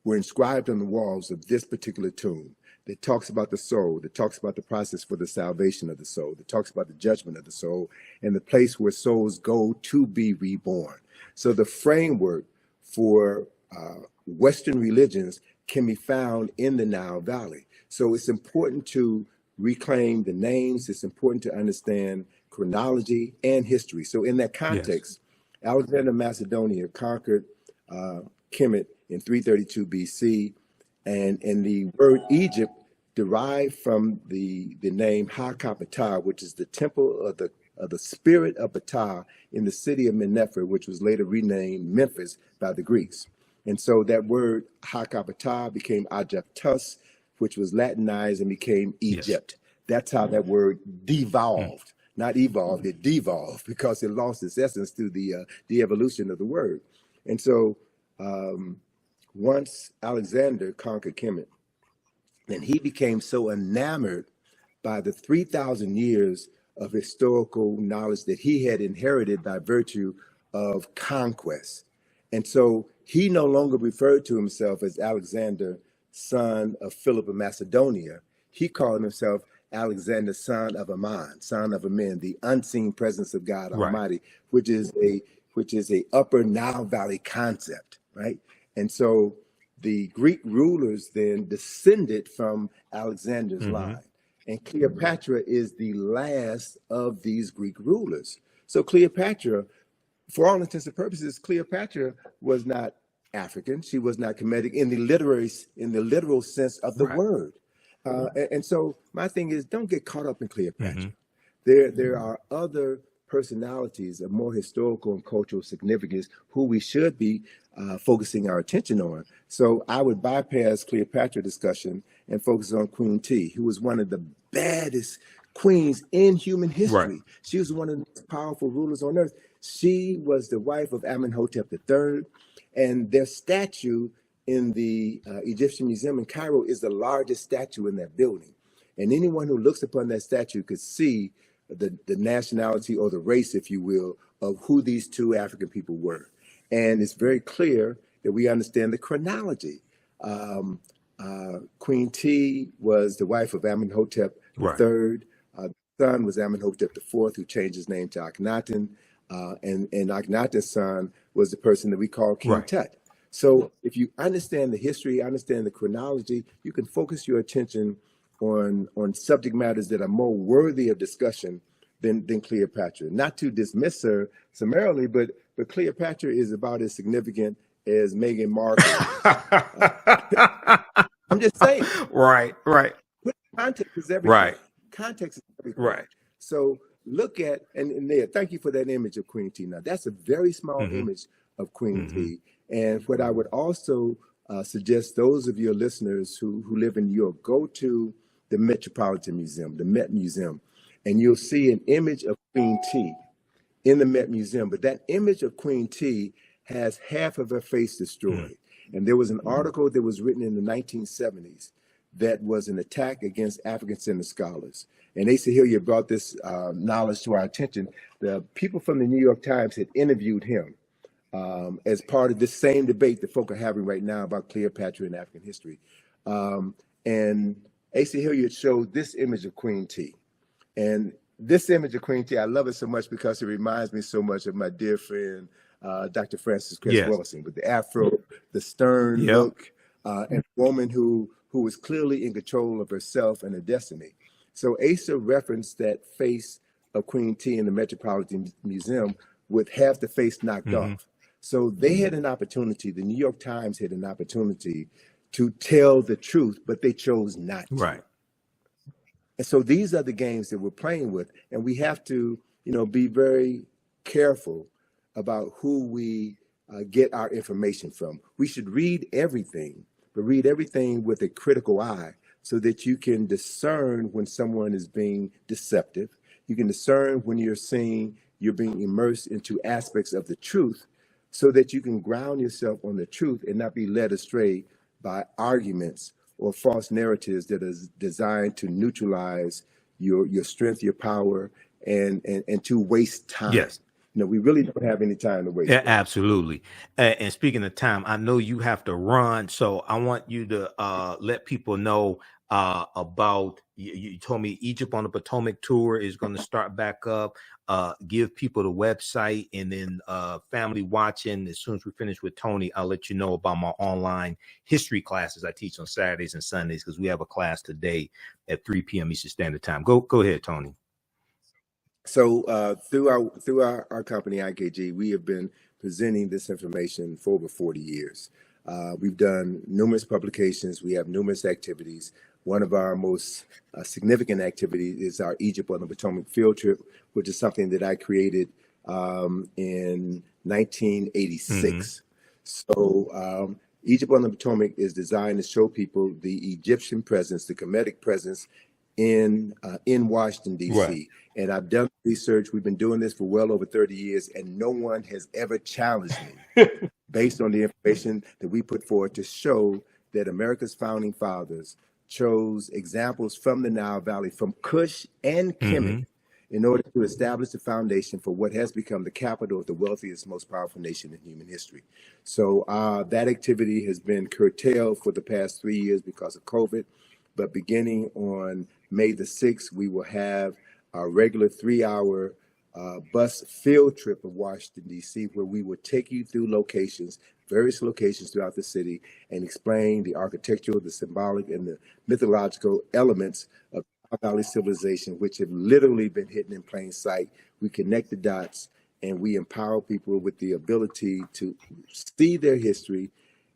were inscribed on the walls of this particular tomb that talks about the soul, that talks about the process for the salvation of the soul, that talks about the judgment of the soul, and the place where souls go to be reborn. So the framework for Western religions can be found in the Nile Valley. So it's important to reclaim the names. It's important to understand chronology and history. So in that context, yes, Alexander of Macedonia conquered Kemet in 332 BC, and the word Egypt derived from the name Ha-Ka-Ptah, which is the temple of the spirit of Ptah in the city of Mennefer, which was later renamed Memphis by the Greeks. And so that word Ha-Ka-Ptah became Aegyptus, which was Latinized and became Egypt. Yes. That's how that word devolved. Not evolved, it devolved because it lost its essence through the evolution of the word. And so once Alexander conquered Kemet, and he became so enamored by the 3,000 years of historical knowledge that he had inherited by virtue of conquest. And so he no longer referred to himself as Alexander, son of Philip of Macedonia. He called himself Alexander, son of Ammon, son of Amen, the unseen presence of God Almighty, which is a upper Nile Valley concept, right? And so the Greek rulers then descended from Alexander's line, and Cleopatra is the last of these Greek rulers. So Cleopatra, for all intents and purposes, Cleopatra was not African. She was not Kemetic in the literal sense of the word. And so my thing is, don't get caught up in Cleopatra. There are other personalities of more historical and cultural significance who we should be focusing our attention on. So I would bypass Cleopatra discussion and focus on Queen T, who was one of the baddest queens in human history. She was one of the most powerful rulers on earth. She was the wife of Amenhotep III, and their statue in the Egyptian Museum in Cairo is the largest statue in that building. And anyone who looks upon that statue could see the nationality or the race, if you will, of who these two African people were. And it's very clear that we understand the chronology. Queen T was the wife of Amenhotep III. The son was Amenhotep IV, who changed his name to Akhenaten. And Akhenaten's son was the person that we call King Tut. So if you understand the history, understand the chronology, you can focus your attention on subject matters that are more worthy of discussion than Cleopatra. Not to dismiss her summarily, but Cleopatra is about as significant as Meghan Markle. I'm just saying. Right. Context is everything. Context is everything. So look at, and there, thank you for that image of Queen T. Now, that's a very small image of Queen T. And what I would also suggest those of your listeners who live in New York, go to the Metropolitan Museum, the Met Museum, and you'll see an image of Queen T in the Met Museum. But that image of Queen T has half of her face destroyed. And there was an article that was written in the 1970s that was an attack against African-centered scholars. And Asa Hilliard brought this knowledge to our attention. The people from the New York Times had interviewed him as part of this same debate that folk are having right now about Cleopatra and African history. And Asa Hilliard showed this image of Queen T. And this image of Queen T, I love it so much because it reminds me so much of my dear friend, Dr. Francis Cress Wellison, with the afro, the stern look, and a woman who was clearly in control of herself and her destiny. So Asa referenced that face of Queen T in the Metropolitan Museum with half the face knocked off. So they had an opportunity, the New York Times had an opportunity to tell the truth, but they chose not to. And so these are the games that we're playing with. And we have to, be very careful about who we get our information from. We should read everything, but read everything with a critical eye so that you can discern when someone is being deceptive. You can discern when you're being immersed into aspects of the truth so that you can ground yourself on the truth and not be led astray by arguments or false narratives that are designed to neutralize your strength, your power, and to waste time. Yes. We really don't have any time to waste. Yeah, absolutely. And speaking of time, I know you have to run, so I want you to let people know about. You told me Egypt on the Potomac tour is going to start back up. Give people the website, and then family watching. As soon as we finish with Tony, I'll let you know about my online history classes I teach on Saturdays and Sundays, because we have a class today at 3 p.m. Eastern Standard Time. Go ahead, Tony. So through our company, IKG, we have been presenting this information for over 40 years. We've done numerous publications. We have numerous activities. One of our most significant activities is our Egypt on the Potomac field trip, which is something that I created in 1986. So Egypt on the Potomac is designed to show people the Egyptian presence, the Kemetic presence in Washington, D.C. Right. And I've done research. We've been doing this for well over 30 years, and no one has ever challenged me based on the information that we put forward to show that America's founding fathers chose examples from the Nile Valley, from Kush and Kemet, in order to establish the foundation for what has become the capital of the wealthiest, most powerful nation in human history. So that activity has been curtailed for the past 3 years because of COVID. But beginning on May the 6th, we will have our regular 3-hour bus field trip of Washington, D.C., where we will take you through various locations throughout the city, and explain the architectural, the symbolic, and the mythological elements of Nile Valley civilization, which have literally been hidden in plain sight. We connect the dots, and we empower people with the ability to see their history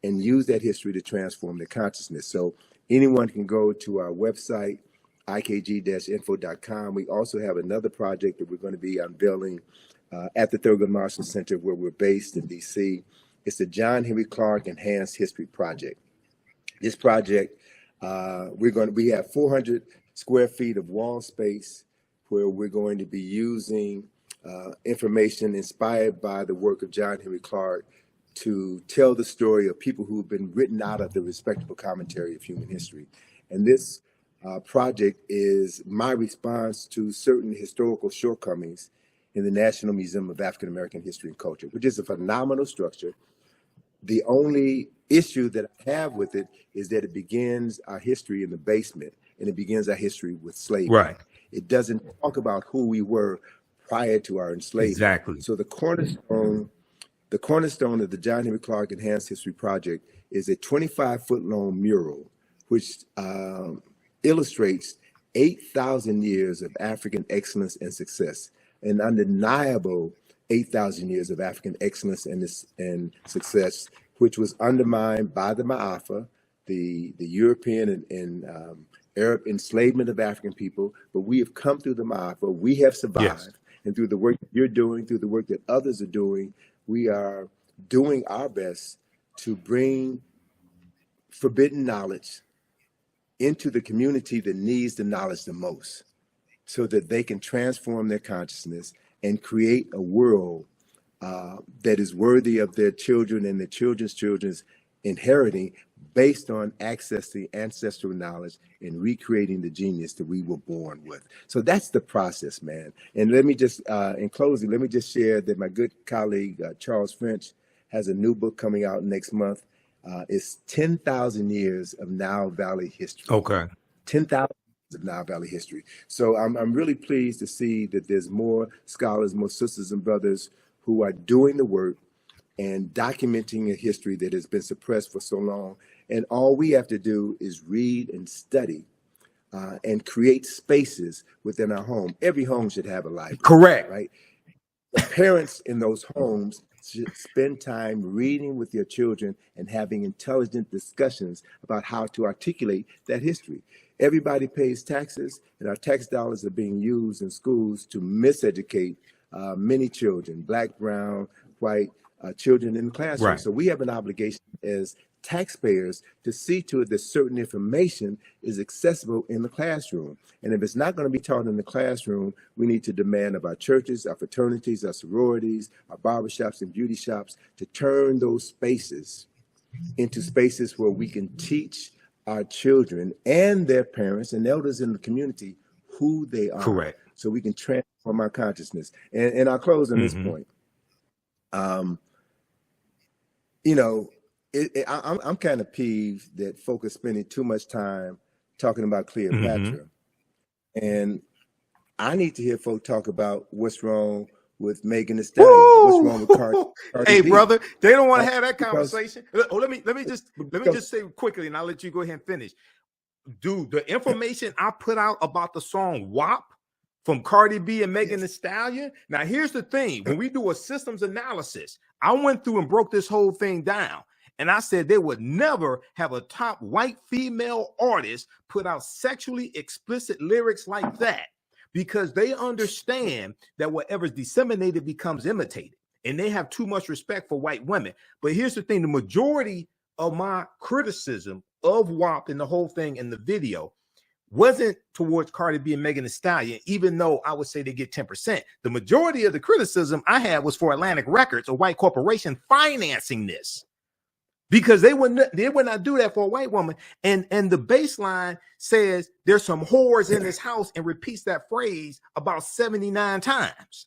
and use that history to transform their consciousness. So anyone can go to our website, ikg-info.com. We also have another project that we're going to be unveiling at the Thurgood Marshall Center, where we're based in D.C. It's the John Henry Clark Enhanced History Project. This project, we have 400 square feet of wall space where we're going to be using information inspired by the work of John Henry Clark to tell the story of people who've been written out of the respectable commentary of human history. And this project is my response to certain historical shortcomings in the National Museum of African American History and Culture, which is a phenomenal structure. The only issue that I have with it is that it begins our history in the basement, and it begins our history with slavery. Right. It doesn't talk about who we were prior to our enslavement. Exactly. So the cornerstone of the John Henry Clark Enhanced History Project is a 25-foot long mural, which illustrates 8,000 years of African excellence and success, an undeniable 8,000 years of African excellence and success, which was undermined by the Ma'afa, the European and Arab enslavement of African people. But we have come through the Ma'afa. We have survived. Yes. And through the work that you're doing, through the work that others are doing, we are doing our best to bring forbidden knowledge into the community that needs the knowledge the most, so that they can transform their consciousness and create a world that is worthy of their children and their children's children's inheriting, based on accessing ancestral knowledge and recreating the genius that we were born with. So that's the process, man. And let me just, in closing, let me just share that my good colleague, Charles French, has a new book coming out next month. It's 10,000 years of Nile Valley history. Okay. 10,000 of Nile Valley history. So I'm really pleased to see that there's more scholars, more sisters and brothers who are doing the work and documenting a history that has been suppressed for so long. And all we have to do is read and study and create spaces within our home. Every home should have a library. Correct. Right? The parents in those homes should spend time reading with their children and having intelligent discussions about how to articulate that history. Everybody pays taxes, and our tax dollars are being used in schools to miseducate many children, Black, brown, white, children in the classroom. Right. So we have an obligation as taxpayers to see to it that certain information is accessible in the classroom. And if it's not going to be taught in the classroom, we need to demand of our churches, our fraternities, our sororities, our barbershops and beauty shops to turn those spaces into spaces where we can teach our children and their parents and elders in the community who they are. Correct. So we can transform our consciousness. And I'll close on this point. You know, I'm kind of peeved that folk are spending too much time talking about Cleopatra. And I need to hear folk talk about what's wrong with Megan Thee Stallion. What's wrong with Cardi Hey, B. brother, they don't want to have that Because- conversation. Oh, let me just say quickly, and I'll let you go ahead and finish. Dude, the information I put out about the song WAP from Cardi B and Megan Thee Stallion. Now, here's the thing. When we do a systems analysis, I went through and broke this whole thing down. And I said they would never have a top white female artist put out sexually explicit lyrics like that, because they understand that whatever's disseminated becomes imitated. And they have too much respect for white women. But here's the thing. The majority of my criticism of WAP and the whole thing in the video wasn't towards Cardi B and Megan Thee Stallion, even though I would say they get 10%. The majority of the criticism I had was for Atlantic Records, a white corporation, financing this, because they would not do that for a white woman. And the baseline says there's some whores in this house and repeats that phrase about 79 times.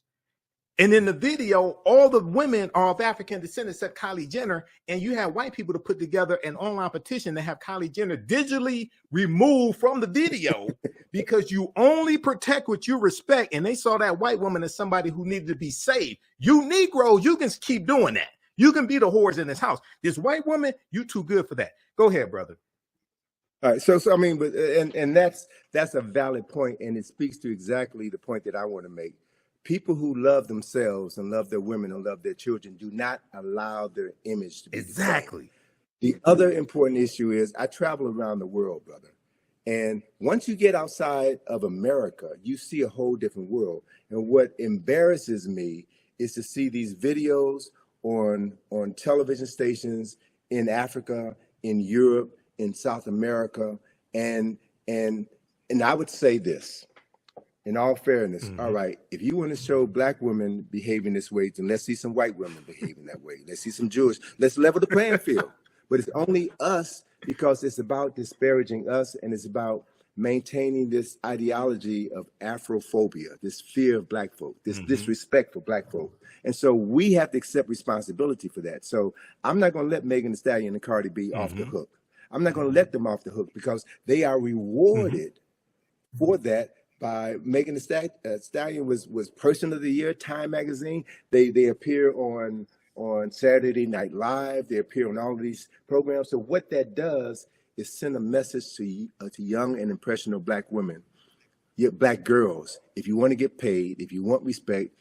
And in the video, all the women are of African descent except Kylie Jenner. And you have white people to put together an online petition to have Kylie Jenner digitally removed from the video because you only protect what you respect. And they saw that white woman as somebody who needed to be saved. You Negroes, you can keep doing that. You can be the whores in this house. This white woman, you too good for that. Go ahead, brother. All right. So I mean, but and that's a valid point, and it speaks to exactly the point that I want to make. People who love themselves and love their women and love their children do not allow their image to be exactly. The other important issue is I travel around the world, brother. And once you get outside of America, you see a whole different world. And what embarrasses me is to see these videos on television stations in Africa, in Europe, in South America. And I would say this. In all fairness, all right, if you want to show black women behaving this way, then let's see some white women behaving that way. Let's see some Jewish. Let's level the playing field. But it's only us because it's about disparaging us, and it's about maintaining this ideology of Afrophobia, this fear of black folk, this disrespect for black folk. And so we have to accept responsibility for that. So I'm not going to let Megan Thee Stallion and Cardi B off the hook. I'm not going to let them off the hook because they are rewarded for that. By Megan Thee Stallion was Person of the Year, Time Magazine. They appear on Saturday Night Live. They appear on all of these programs. So what that does is send a message to young and impressionable black women, black girls. If you want to get paid, if you want respect,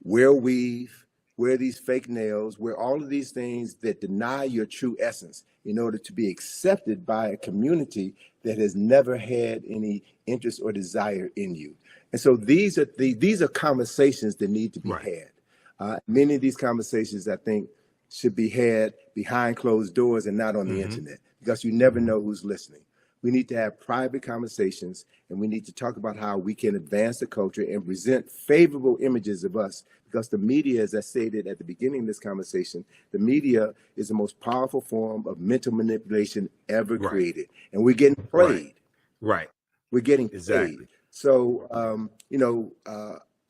wear weave, wear these fake nails, wear all of these things that deny your true essence in order to be accepted by a community that has never had any interest or desire in you. And so these are conversations that need to be had. Many of these conversations, I think, should be had behind closed doors and not on the internet, because you never know who's listening. We need to have private conversations, and we need to talk about how we can advance the culture and present favorable images of us, because the media, as I stated at the beginning of this conversation, the media is the most powerful form of mental manipulation ever created. And we're getting played. We're getting played. So,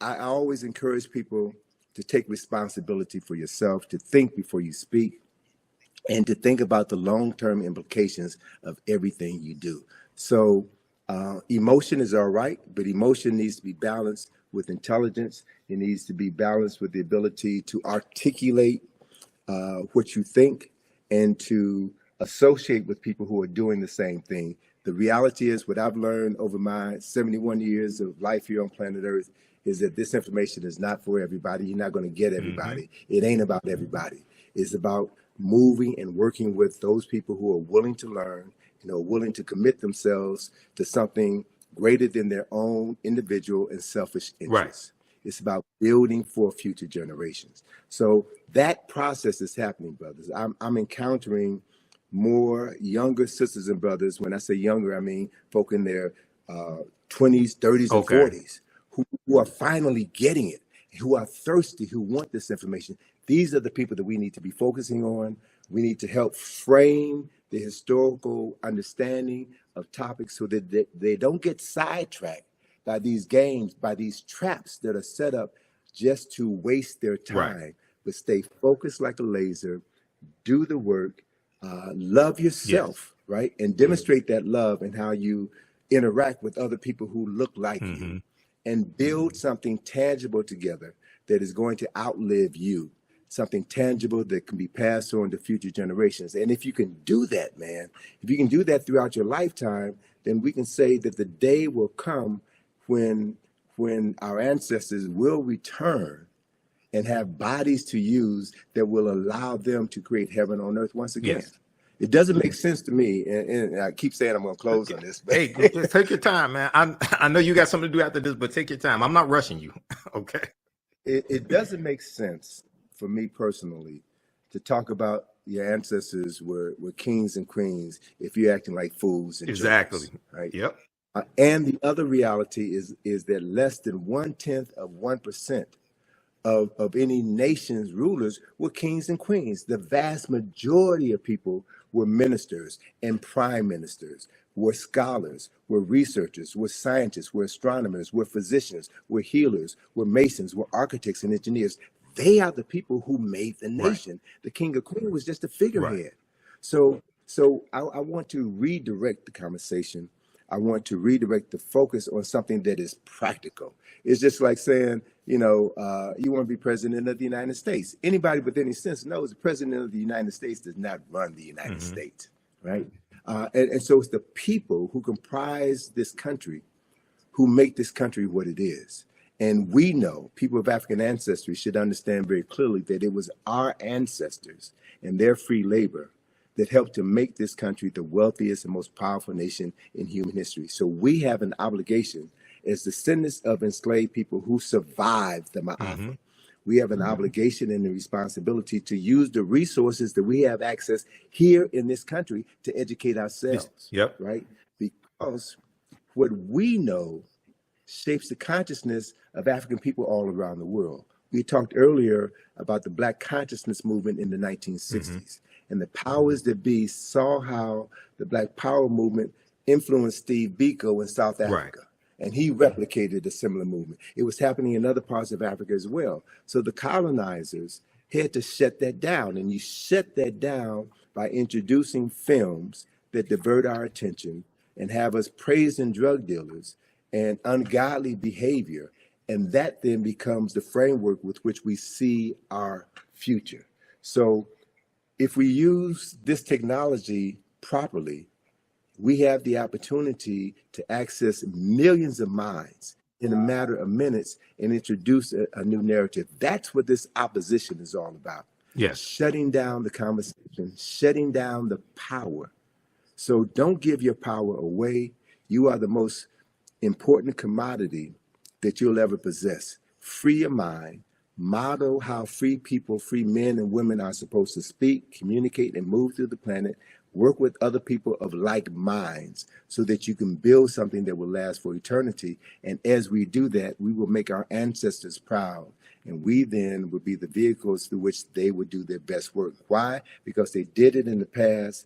I always encourage people to take responsibility for yourself, to think before you speak, and to think about the long-term implications of everything you do. So emotion is all right, but emotion needs to be balanced with intelligence. It needs to be balanced with the ability to articulate what you think and to associate with people who are doing the same thing. The reality is, what I've learned over my 71 years of life here on planet Earth is that this information is not for everybody. You're not going to get everybody. It ain't about everybody. It's about moving and working with those people who are willing to learn, willing to commit themselves to something greater than their own individual and selfish interests. It's about building for future generations. So that process is happening, brothers. I'm encountering more younger sisters and brothers. When I say younger, I mean folk in their 20s, 30s, and 40s who are finally getting it, who are thirsty, who want this information. These are the people that we need to be focusing on. We need to help frame the historical understanding of topics so that they don't get sidetracked by these games, by these traps that are set up just to waste their time, but stay focused like a laser, do the work, love yourself, right? And demonstrate that love and how you interact with other people who look like you, and build something tangible together that is going to outlive you, something tangible that can be passed on to future generations. And if you can do that, man, if you can do that throughout your lifetime, then we can say that the day will come when our ancestors will return and have bodies to use that will allow them to create heaven on earth once again. It doesn't make sense to me, and I keep saying I'm going to close on this. But hey, just take your time, man. I know you got something to do after this, but take your time. I'm not rushing you. Okay. It doesn't make sense for me personally to talk about your ancestors were kings and queens if you're acting like fools and jerks, right? Yep. And the other reality is that less than 0.1% of any nation's rulers were kings and queens. The vast majority of people were ministers and prime ministers, were scholars, were researchers, were scientists, were astronomers, were physicians, were healers, were masons, were architects and engineers. They are the people who made the nation. The king or queen was just a figurehead. So I want to redirect the conversation. I want to redirect the focus on something that is practical. It's just like saying, you want to be president of the United States. Anybody with any sense knows the president of the United States does not run the United States, right? And so it's the people who comprise this country who make this country what it is. And we know, people of African ancestry should understand very clearly that it was our ancestors and their free labor that helped to make this country the wealthiest and most powerful nation in human history. So we have an obligation as descendants of enslaved people who survived the Ma'afa. We have an obligation and a responsibility to use the resources that we have access here in this country to educate ourselves, right? Because what we know shapes the consciousness of African people all around the world. We talked earlier about the Black consciousness movement in the 1960s. And the powers that be saw how the Black Power movement influenced Steve Biko in South Africa. And he replicated a similar movement. It was happening in other parts of Africa as well. So the colonizers had to shut that down. And you shut that down by introducing films that divert our attention and have us praising drug dealers and ungodly behavior. And that then becomes the framework with which we see our future. So if we use this technology properly, we have the opportunity to access millions of minds in a matter of minutes and introduce a new narrative. That's what this opposition is all about. Shutting down the conversation, shutting down the power. So don't give your power away. You are the most important commodity that you'll ever possess. Free your mind. Model how free people, free men and women are supposed to speak, communicate, and move through the planet. Work with other people of like minds so that you can build something that will last for eternity. And as we do that, we will make our ancestors proud. And we then would be the vehicles through which they would do their best work. Why? Because they did it in the past.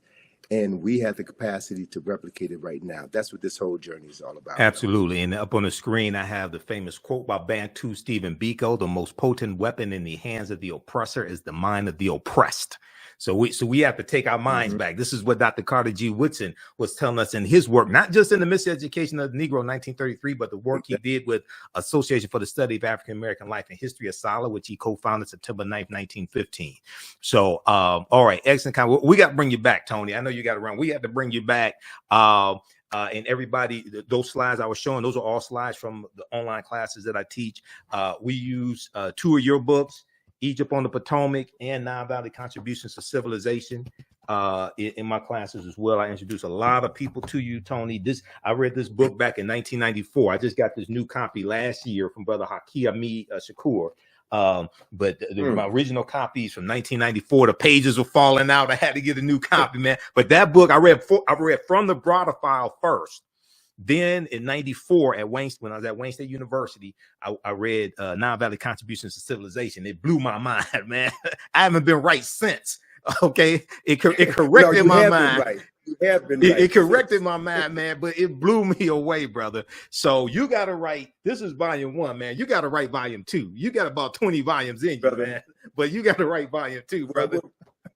And we have the capacity to replicate it right now. That's what this whole journey is all about. Absolutely. And up on the screen, I have the famous quote by Bantu Stephen Biko: "The most potent weapon in the hands of the oppressor is the mind of the oppressed." So we have to take our minds back. This is what Dr. Carter G. Woodson was telling us in his work, not just in the Miseducation of the Negro in 1933, but the work he did with Association for the Study of African American Life and History of SALA, which he co-founded September 9th, 1915. So, all right, excellent. We got to bring you back, Tony. I know you got to run. We have to bring you back. And everybody, those slides I was showing, those are all slides from the online classes that I teach. We use 2 of your books, Egypt on the Potomac and Nile Valley Contributions to Civilization, in my classes as well. I introduce a lot of people to you, Tony. I read this book back in 1994. I just got this new copy last year from Brother Haki Ami Shakur. But my original copies from 1994, the pages were falling out. I had to get a new copy, man. But that book I read from the Browder file first. Then in 94 at Wayne, when I was at Wayne State University, I read Nile Valley Contributions to Civilization. It blew my mind, man. I haven't been right since. Okay, it corrected my mind. Right. You have been right. It corrected my mind, man, but it blew me away, brother. So you got to write. This is volume 1, man. You got to write volume 2. You got about 20 volumes in you, man. But you got to write volume 2, brother.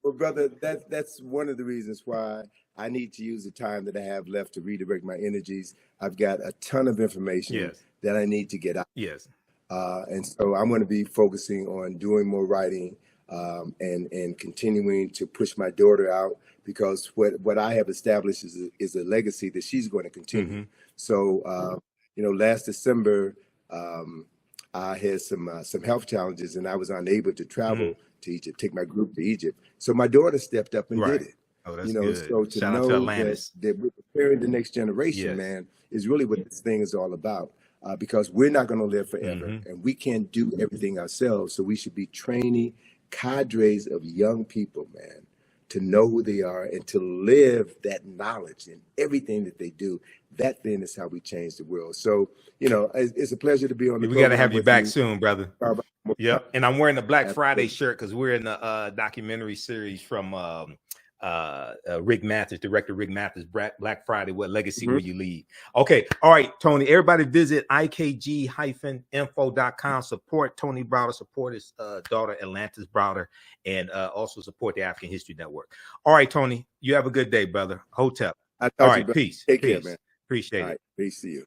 Well, brother, that's one of the reasons why I need to use the time that I have left to redirect my energies. I've got a ton of information that I need to get out. Yes. And so I'm going to be focusing on doing more writing and continuing to push my daughter out, because what I have established is a legacy that she's going to continue. Mm-hmm. So, last December, I had some health challenges, and I was unable to travel to Egypt, take my group to Egypt. So my daughter stepped up and did it. Oh, that's good. So to Shout know out to Atlantis. that we're preparing the next generation, man, is really what this thing is all about. Because we're not going to live forever, and we can't do everything ourselves. So we should be training cadres of young people, man, to know who they are and to live that knowledge in everything that they do. That then is how we change the world. So, it's a pleasure to be on the program. We got to have you back soon, brother. Yep. And I'm wearing the Black Friday shirt because we're in the documentary series from Rick Mathers, director Rick Mathers, Black Friday, What Legacy Will You Leave? Okay. All right, Tony, everybody visit ikg-info.com. Support Tony Browder, support his daughter Atlantis Browder, and also support the African History Network. All right, Tony, you have a good day, brother. Hotep. All right, peace. Take care, man. Appreciate it. Peace to you.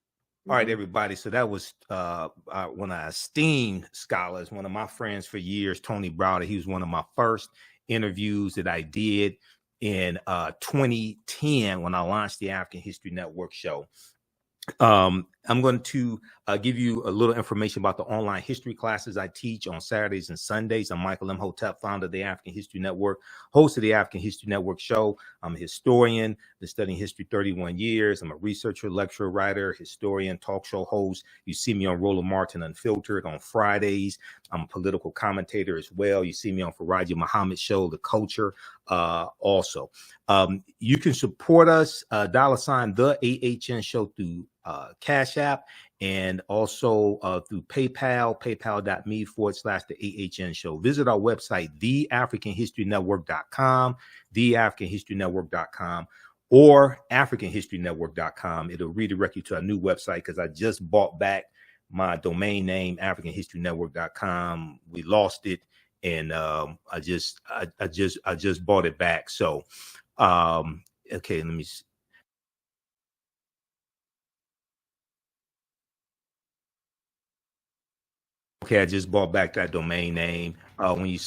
All right, everybody. So that was one of our esteemed scholars, one of my friends for years, Tony Browder. He was one of my first interviews that I did in 2010 when I launched the African History Network show. I'm going to give you a little information about the online history classes I teach on Saturdays and Sundays. I'm Michael Imhotep, founder of the African History Network, host of the African History Network show. I'm a historian, been studying history 31 years. I'm a researcher, lecturer, writer, historian, talk show host. You see me on Roland Martin Unfiltered on Fridays. I'm a political commentator as well. You see me on Faraji Muhammad show, The Culture, also. You can support us, $, the AHN show through Cash App, and also through PayPal, paypal.me/the AHN show. Visit our website, theafricanhistorynetwork.com, theafricanhistorynetwork.com, or africanhistorynetwork.com. It'll redirect you to our new website because I just bought back my domain name, africanhistorynetwork.com. We lost it, and I just bought it back. So, okay, let me see. Okay, I just bought back that domain name. When you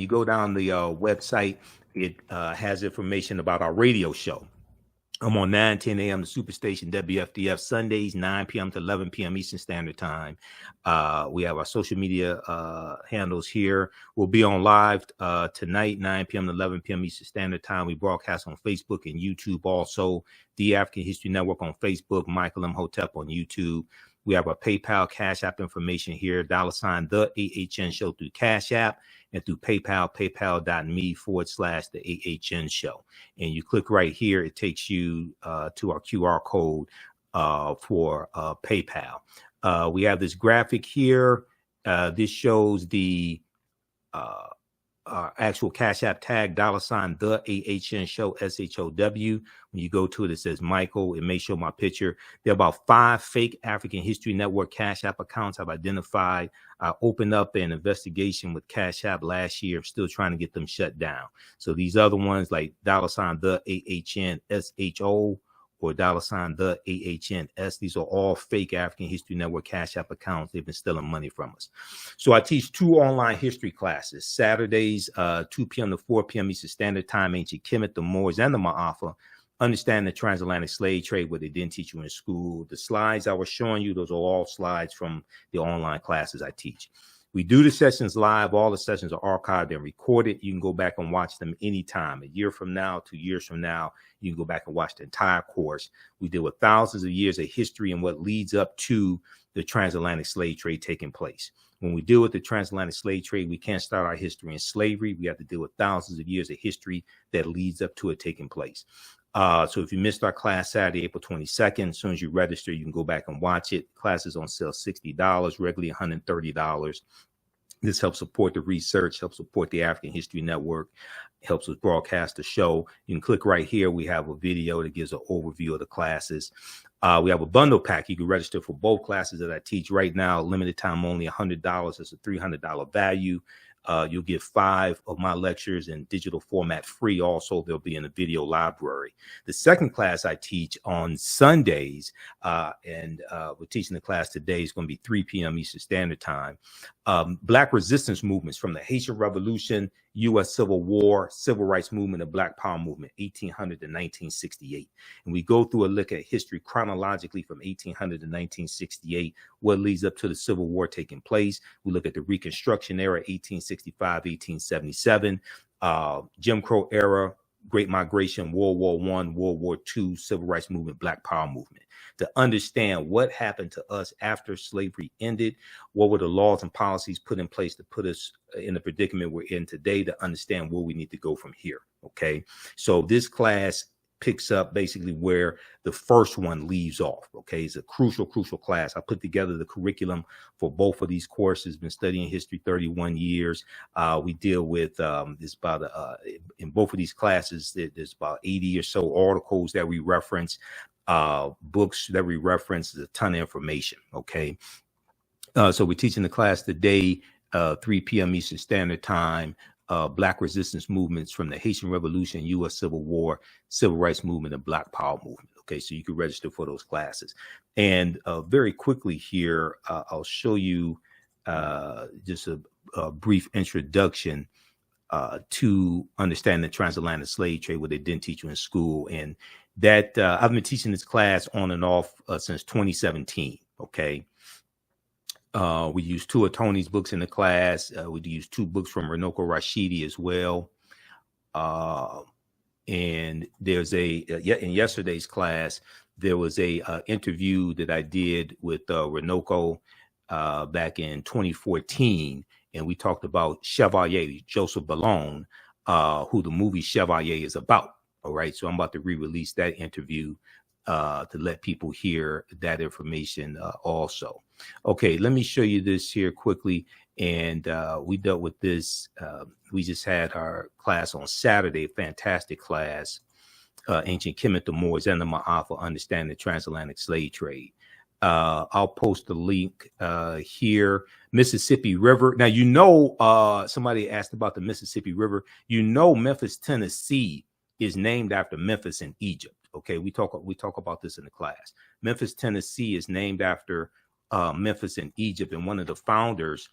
go down the website, it has information about our radio show. I'm on 9:10 a.m. the Superstation WFDF Sundays, 9 p.m. to 11 p.m. Eastern Standard Time. We have our social media handles here. We'll be on live tonight, 9 p.m. to 11 p.m. Eastern Standard Time. We broadcast on Facebook and YouTube also. The African History Network on Facebook, Michael Imhotep on YouTube. We have our PayPal, Cash App information here, $, the AHN show through Cash App, and through PayPal, paypal.me/the AHN show. And you click right here, it takes you to our QR code for PayPal. We have this graphic here. This shows the actual Cash App tag, $, the AHN show, SHOW. When you go to it, it says Michael. It may show my picture. There are about 5 fake African History Network Cash App accounts I've identified. I opened up an investigation with Cash App last year. I'm still trying to get them shut down. So these other ones like $, the AHN SHO, or $, the AHNS. These are all fake African History Network Cash App accounts. They've been stealing money from us. So I teach 2 online history classes, Saturdays, 2 p.m. to 4 p.m. Eastern Standard Time, Ancient Kemet, the Moors, and the Ma'afa. Understand the transatlantic slave trade, what they didn't teach you in school. The slides I was showing you, those are all slides from the online classes I teach. We do the sessions live. All the sessions are archived and recorded. You can go back and watch them anytime. A year from now, 2 years from now, you can go back and watch the entire course. We deal with thousands of years of history and what leads up to the transatlantic slave trade taking place. When we deal with the transatlantic slave trade, we can't start our history in slavery. We have to deal with thousands of years of history that leads up to it taking place. So if you missed our class Saturday, April 22nd, as soon as you register, you can go back and watch it. Class is on sale $60, regularly $130. This helps support the research, helps support the African History Network, helps us broadcast the show. You can click right here. We have a video that gives an overview of the classes. We have a bundle pack. You can register for both classes that I teach right now. Limited time only, $100. It's a $300 value. You'll get 5 of my lectures in digital format free. Also, they'll be in a video library. The second class I teach on Sundays, and we're teaching the class today, is going to be 3 p.m. Eastern Standard Time. Black resistance movements from the Haitian Revolution, U.S. Civil War, Civil Rights Movement, and Black Power Movement, 1800 to 1968. And we go through a look at history chronologically from 1800 to 1968, what leads up to the Civil War taking place. We look at the Reconstruction era, 1865, 1877, Jim Crow era, Great Migration, World War I, World War II, Civil Rights Movement, Black Power Movement. To understand what happened to us after slavery ended, what were the laws and policies put in place to put us in the predicament we're in today, to understand where we need to go from here. Okay, so this class picks up basically where the first one leaves off. Okay, it's a crucial class. I put together the curriculum for both of these courses. Been studying history 31 years. We deal with this about in both of these classes, there's about 80 or so articles that we reference, books that we reference. There's a ton of information. Okay, so we're teaching the class today, 3 p.m. Eastern Standard Time. Black resistance movements from the Haitian Revolution, U.S. Civil War, Civil Rights Movement, and Black Power Movement. Okay, so you can register for those classes. And very quickly here, I'll show you just a brief introduction to understand the transatlantic slave trade, what they didn't teach you in school. And that I've been teaching this class on and off since 2017. Okay. We use 2 of Tony's books in the class. We use 2 books from Runoko Rashidi as well. And there's in yesterday's class, there was a interview that I did with Runoko back in 2014. And we talked about Chevalier, Joseph Ballone, who the movie Chevalier is about. All right. So I'm about to re-release that interview to let people hear that information also. Okay, let me show you this here quickly. And we dealt with this. We just had our class on Saturday, fantastic class, Ancient Kemet, the Moors, and the Ma'afa, Understanding the Transatlantic Slave Trade. I'll post the link here. Mississippi River. Now, you know, somebody asked about the Mississippi River. You know, Memphis, Tennessee is named after Memphis in Egypt. Okay, we talk about this in the class. Memphis, Tennessee is named after Memphis in Egypt, and one of the founders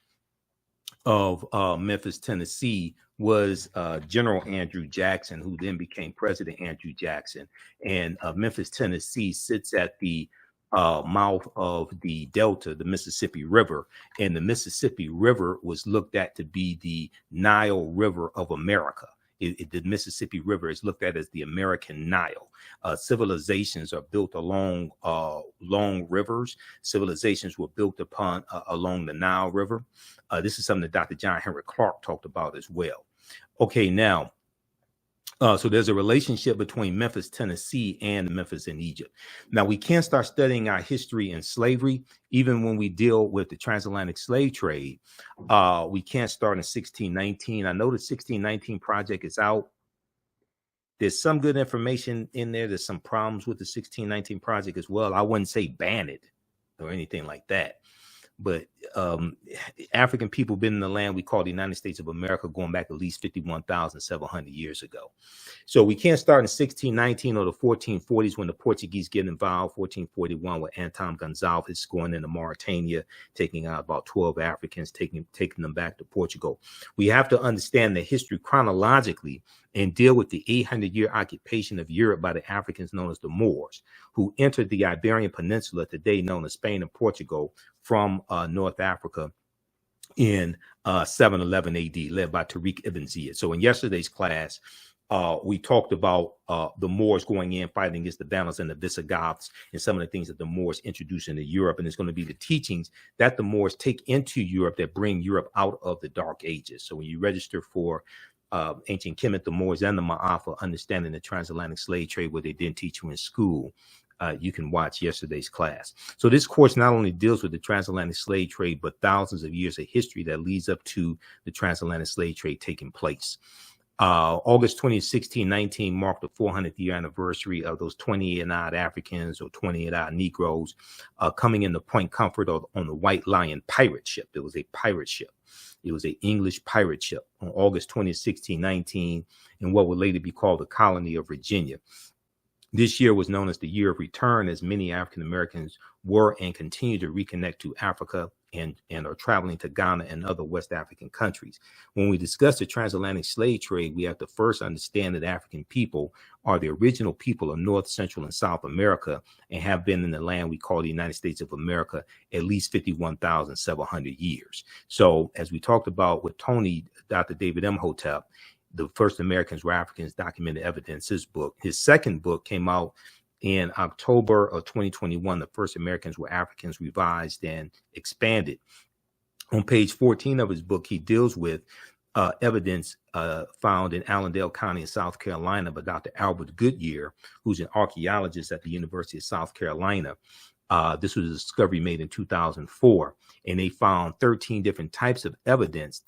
of Memphis, Tennessee was General Andrew Jackson, who then became President Andrew Jackson. And Memphis, Tennessee sits at the mouth of the Delta, the Mississippi River, and the Mississippi River was looked at to be the Nile River of America. The Mississippi River is looked at as the American Nile. Civilizations are built along long rivers. Civilizations were built upon along the Nile River. This is something that Dr. John Henry Clark talked about as well. Okay, now, so there's a relationship between Memphis, Tennessee, and Memphis in Egypt. Now, we can't start studying our history in slavery, even when we deal with the transatlantic slave trade. We can't start in 1619. I know the 1619 project is out. There's some good information in there. There's some problems with the 1619 project as well. I wouldn't say ban it or anything like that. But African people been in the land we call the United States of America going back at least 51,700 years ago. So we can't start in 1619 or the 1440s when the Portuguese get involved, 1441 with Anton Gonzalez going into Mauritania, taking out about 12 Africans, taking them back to Portugal. We have to understand the history chronologically and deal with the 800-year occupation of Europe by the Africans known as the Moors, who entered the Iberian Peninsula, today known as Spain and Portugal, from North Africa in 711 AD, led by Tariq ibn Ziyad. So in yesterday's class, we talked about the Moors going in, fighting against the Vandals and the Visigoths, and some of the things that the Moors introduced into Europe. And it's going to be the teachings that the Moors take into Europe that bring Europe out of the Dark Ages. So when you register for Ancient Kemet, the Moors, and the Ma'afa, understanding the transatlantic slave trade, what they didn't teach you in school, you can watch yesterday's class. So this course not only deals with the transatlantic slave trade, but thousands of years of history that leads up to the transatlantic slave trade taking place. August 2016-19 marked the 400th year anniversary of those 28-odd Africans or 28-odd Negroes coming into Point Comfort on the White Lion pirate ship. It was a pirate ship. It was an English pirate ship on August 2016-19 in what would later be called the colony of Virginia. This year was known as the Year of Return, as many African Americans were and continue to reconnect to Africa and are traveling to Ghana and other West African countries. When we discuss the transatlantic slave trade, we have to first understand that African people are the original people of North, Central, and South America and have been in the land we call the United States of America at least 51,700 years. So as we talked about with Tony, Dr. David Imhotep, the first Americans were Africans, documented evidence, his book. His second book came out in October of 2021. The first Americans were Africans, revised and expanded. On page 14 of his book, he deals with evidence found in Allendale County in South Carolina by Dr. Albert Goodyear, who's an archaeologist at the University of South Carolina. This was a discovery made in 2004, and they found 13 different types of evidence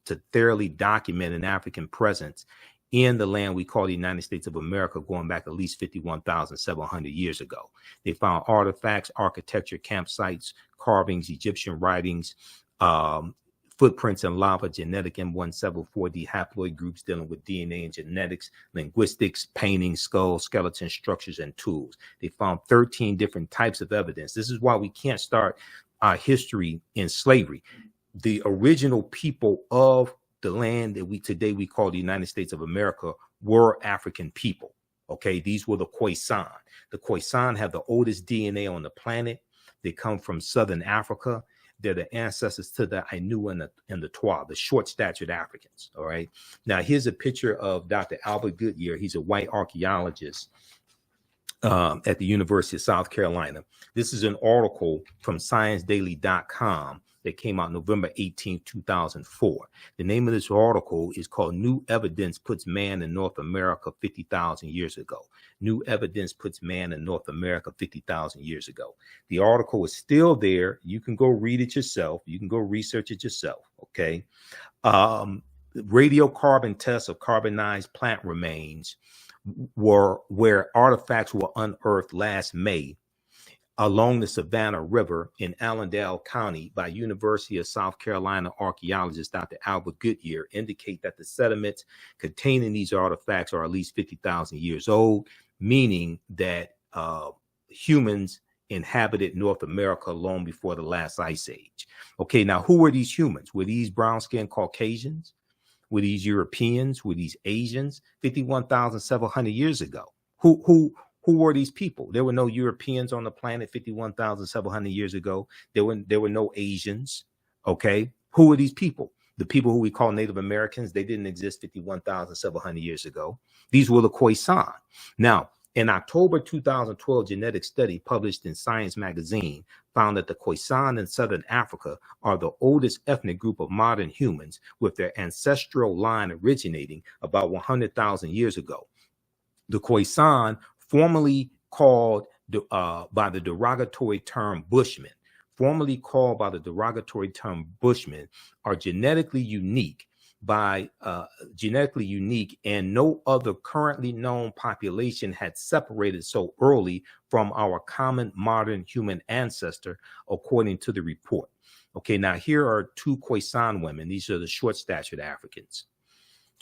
to thoroughly document an African presence in the land we call the United States of America, going back at least 51,700 years ago. They found artifacts, architecture, campsites, carvings, Egyptian writings, footprints in lava, genetic M174D haploid groups dealing with DNA and genetics, linguistics, paintings, skulls, skeletons, structures, and tools. They found 13 different types of evidence. This is why we can't start our history in slavery. The original people of the land that we call the United States of America were African people. Okay, these were the Khoisan. The Khoisan have the oldest DNA on the planet. They come from Southern Africa. They're the ancestors to the Ainu and the Twa, the short-statured Africans. All right. Now here's a picture of Dr. Albert Goodyear. He's a white archaeologist at the University of South Carolina. This is an article from ScienceDaily.com that came out November 18, 2004. The name of this article is called New Evidence Puts Man in North America 50,000 Years Ago. New Evidence Puts Man in North America 50,000 years ago. The article is still there. You can go read it yourself. You can go research it yourself, okay? Radiocarbon tests of carbonized plant remains were where artifacts were unearthed last May along the Savannah River in Allendale County by University of South Carolina archaeologist Dr. Albert Goodyear indicate that the sediments containing these artifacts are at least 50,000 years old, meaning that humans inhabited North America long before the last ice age. Okay, now who were these humans? Were these brown-skinned Caucasians? Were these Europeans? Were these Asians? 51,700 years ago. Who were these people? There were no Europeans on the planet 51,700 years ago. There were no Asians. Okay. Who were these people? The people who we call Native Americans, they didn't exist 51,700 years ago. These were the Khoisan. Now, in October 2012, genetic study published in Science magazine found that the Khoisan in Southern Africa are the oldest ethnic group of modern humans, with their ancestral line originating about 100,000 years ago. The Khoisan, formerly called by the derogatory term Bushmen, are genetically unique and no other currently known population had separated so early from our common modern human ancestor, according to the report. Okay, now here are two Khoisan women. These are the short-statured Africans.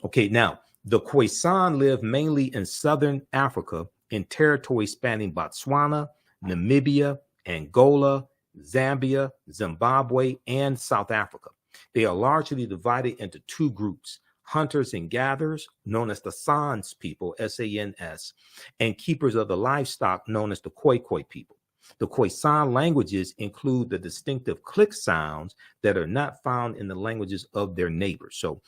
Okay, now the Khoisan live mainly in Southern Africa in territory spanning Botswana, Namibia, Angola, Zambia, Zimbabwe, and South Africa. They are largely divided into two groups: hunters and gatherers, known as the Sans people, S-A-N-S, and keepers of the livestock, known as the Khoi Khoi people. The Khoisan languages include the distinctive click sounds that are not found in the languages of their neighbors. So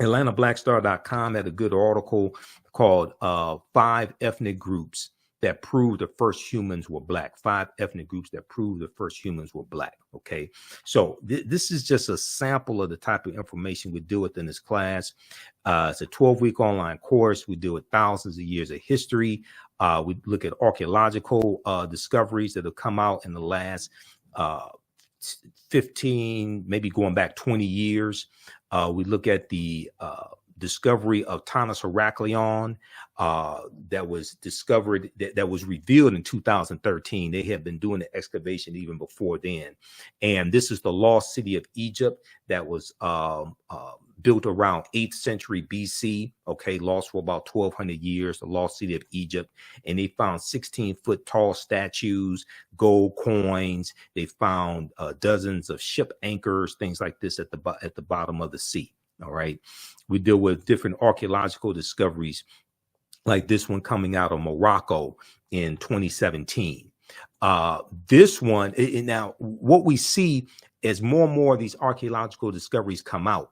AtlantaBlackStar.com had a good article called 5 Ethnic Groups That Prove the First Humans Were Black. 5 ethnic groups that prove the first humans were black. Okay, so this is just a sample of the type of information we deal with in this class. It's a 12-week online course. We deal with thousands of years of history. We look at archaeological discoveries that have come out in the last 15, maybe going back 20 years. We look at the discovery of Tanis Heracleon that was discovered, that was revealed in 2013. They had been doing the excavation even before then. And this is the lost city of Egypt that was built around 8th century BC, okay, lost for about 1,200 years, the lost city of Egypt. And they found 16-foot tall statues, gold coins. They found dozens of ship anchors, things like this at the bottom of the sea. All right. We deal with different archaeological discoveries like this one coming out of Morocco in 2017. This one, now what we see as more and more of these archaeological discoveries come out,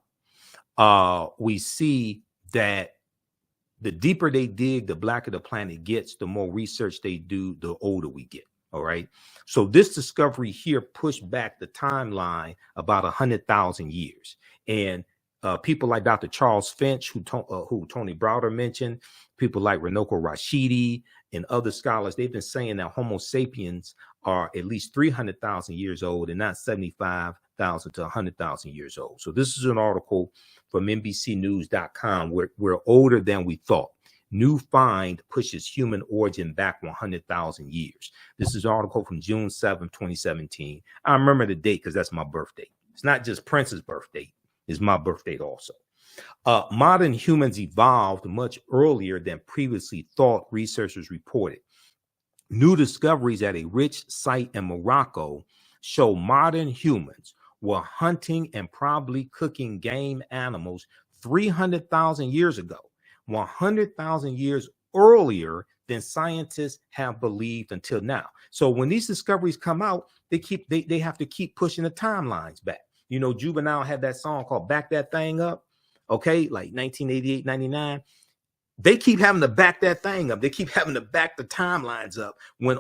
we see that the deeper they dig, the blacker the planet gets, the more research they do, the older we get. All right. So this discovery here pushed back the timeline about 100,000 years. And people like Dr. Charles Finch, who Tony Browder mentioned, people like Runoko Rashidi and other scholars, they've been saying that Homo sapiens are at least 300,000 years old and not 75,000 to 100,000 years old. So this is an article from NBCnews.com. We're older than we thought. New find pushes human origin back 100,000 years. This is an article from June 7, 2017. I remember the date because that's my birthday. It's not just Prince's birthday. Is my birthday also. Modern humans evolved much earlier than previously thought, researchers reported. New discoveries at a rich site in Morocco show modern humans were hunting and probably cooking game animals 300,000 years ago, 100,000 years earlier than scientists have believed until now. So when these discoveries come out, they have to keep pushing the timelines back. You know, Juvenile had that song called Back That Thing Up, okay, like 1988, 99. They keep having to back that thing up. They keep having to back the timelines up when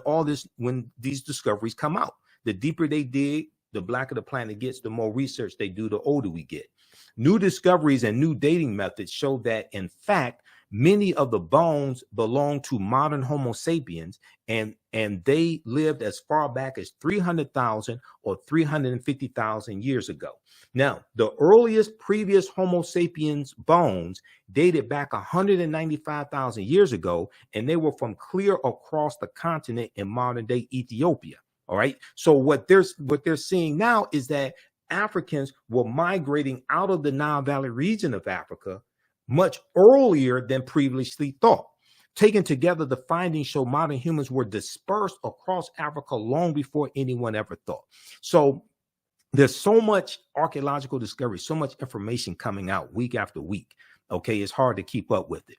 these discoveries come out. The deeper they dig, the blacker the planet gets, the more research they do, the older we get. New discoveries and new dating methods show that, in fact, many of the bones belong to modern Homo sapiens, and they lived as far back as 300,000 or 350,000 years ago. Now, the earliest previous Homo sapiens bones dated back 195,000 years ago, and they were from clear across the continent in modern day Ethiopia. All right. So what they're seeing now is that Africans were migrating out of the Nile Valley region of Africa much earlier than previously thought. Taken together, the findings show modern humans were dispersed across Africa long before anyone ever thought. So there's so much archaeological discovery, so much information coming out week after week. Okay, it's hard to keep up with it.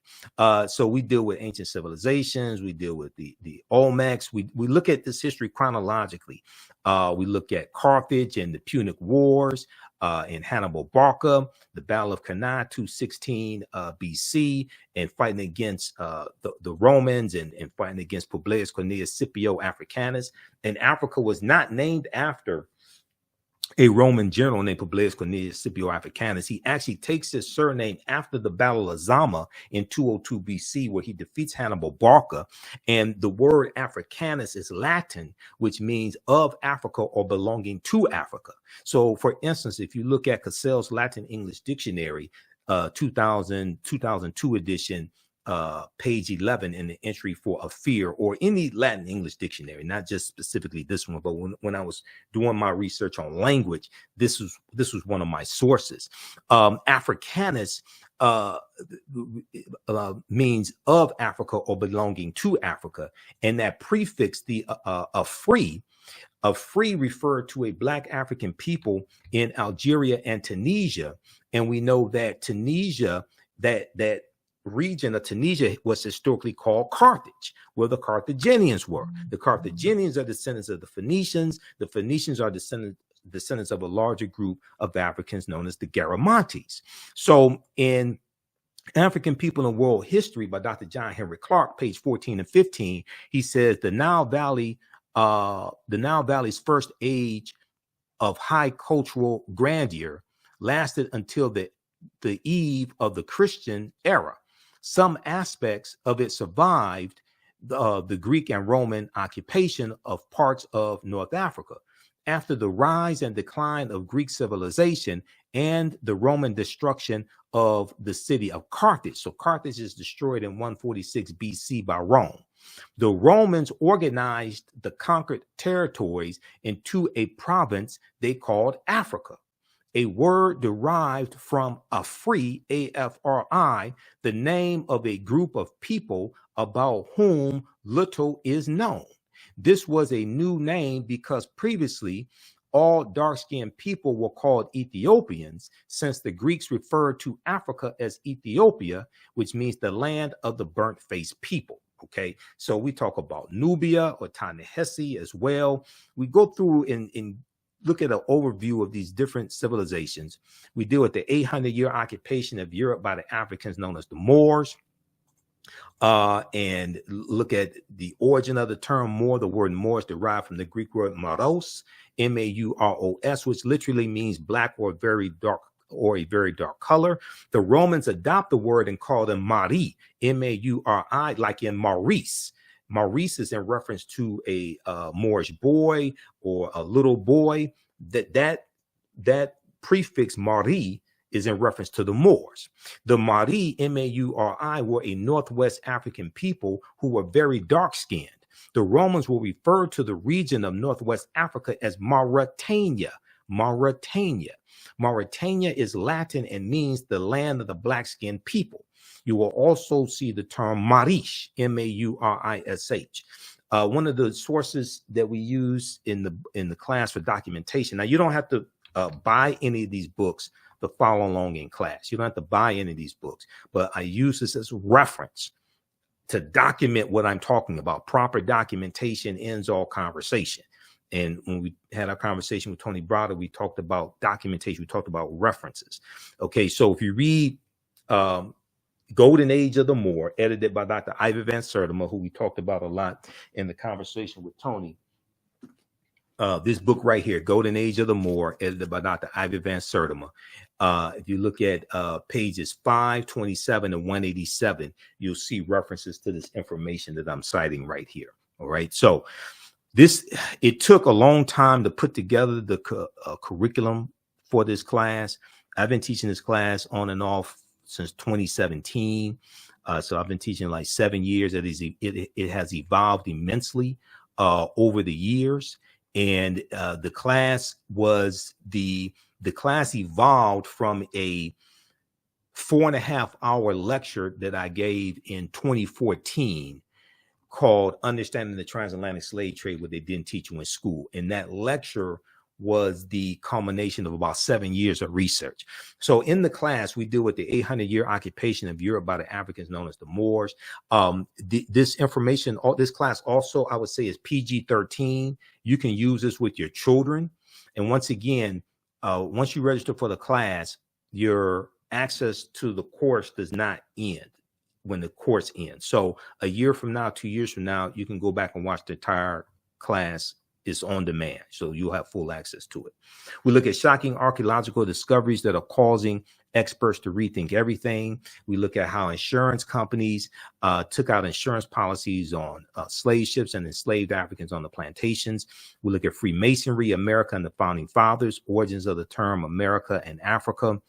So we deal with ancient civilizations. We deal with the Olmecs. We look at this history chronologically. We look at Carthage and the Punic Wars, and Hannibal Barca, the Battle of Cannae, 216 BC, and fighting against the Romans and fighting against Publius Cornelius Scipio Africanus. And Africa was not named after a Roman general named Publius Cornelius Scipio Africanus. He actually takes his surname after the Battle of Zama in 202 BC, where he defeats Hannibal Barca. And the word Africanus is Latin, which means of Africa or belonging to Africa. So, for instance, if you look at Cassell's Latin English Dictionary, 2002 edition, page 11 in the entry for a fear, or any Latin English dictionary, not just specifically this one, but when I was doing my research on language, this was one of my sources. Africanus means of Africa or belonging to Africa, and that prefix, the a free referred to a Black African people in Algeria and Tunisia. And we know that Tunisia, that region of Tunisia was historically called Carthage, where the Carthaginians were. The Carthaginians are descendants of the Phoenicians. The Phoenicians are descendants of a larger group of Africans known as the Garamantes. So in African People in World History by Dr. John Henry Clark, page 14 and 15, he says the Nile Valley's first age of high cultural grandeur lasted until the eve of the Christian era. Some aspects of it survived the Greek and Roman occupation of parts of North Africa. After the rise and decline of Greek civilization and the Roman destruction of the city of Carthage. So Carthage is destroyed in 146 BC by Rome. The Romans organized the conquered territories into a province they called Africa, a word derived from Afri, A-F-R-I, the name of a group of people about whom little is known. This was a new name because previously all dark-skinned people were called Ethiopians, since the Greeks referred to Africa as Ethiopia, which means the land of the burnt-faced people. Okay, so we talk about Nubia or Ta-Nehesi as well. We go through and look at an overview of these different civilizations. We deal with the 800-year occupation of Europe by the Africans known as the Moors. And look at the origin of the term Moor. The word Moor is derived from the Greek word Maros, M-A-U-R-O-S, which literally means black or very dark, or a very dark color. The Romans adopt the word and call them Mari, M-A-U-R-I, like in Maurice. Maurice is in reference to a Moorish boy or a little boy. That prefix Mari is in reference to the Moors. The Mari, M-A-U-R-I, were a Northwest African people who were very dark-skinned. The Romans will refer to the region of Northwest Africa as Mauritania. Mauritania. Mauritania is Latin and means the land of the black-skinned people. You will also see the term Marish, M-A-U-R-I-S-H. One of the sources that we use in the class for documentation. Now, you don't have to buy any of these books to follow along in class. You don't have to buy any of these books, but I use this as reference to document what I'm talking about. Proper documentation ends all conversation. And when we had our conversation with Tony Browder, we talked about documentation. We talked about references. Okay, so if you read Golden Age of the Moor, edited by Dr. Ivor Van Sertima, who we talked about a lot in the conversation with Tony. This book right here, Golden Age of the Moor, edited by Dr. Ivor Van Sertima. If you look at pages 527 and 187, you'll see references to this information that I'm citing right here. All right, so it took a long time to put together the curriculum for this class. I've been teaching this class on and off since 2017. So I've been teaching like 7 years. It has evolved immensely over the years. And the class evolved from a 4.5-hour lecture that I gave in 2014 called Understanding the Transatlantic Slave Trade, what they didn't teach you in school. And that lecture was the culmination of about 7 years of research. So in the class, we deal with the 800-year occupation of Europe by the Africans known as the Moors. This information, this class also, I would say, is PG-13. You can use this with your children. And once again, once you register for the class, your access to the course does not end when the course ends. So a year from now, 2 years from now, you can go back and watch the entire class. Is on demand, so you'll have full access to it. We look at shocking archaeological discoveries that are causing experts to rethink everything. We look at how insurance companies took out insurance policies on slave ships and enslaved Africans on the plantations. We look at Freemasonry, America and the Founding Fathers, origins of the term America and Africa.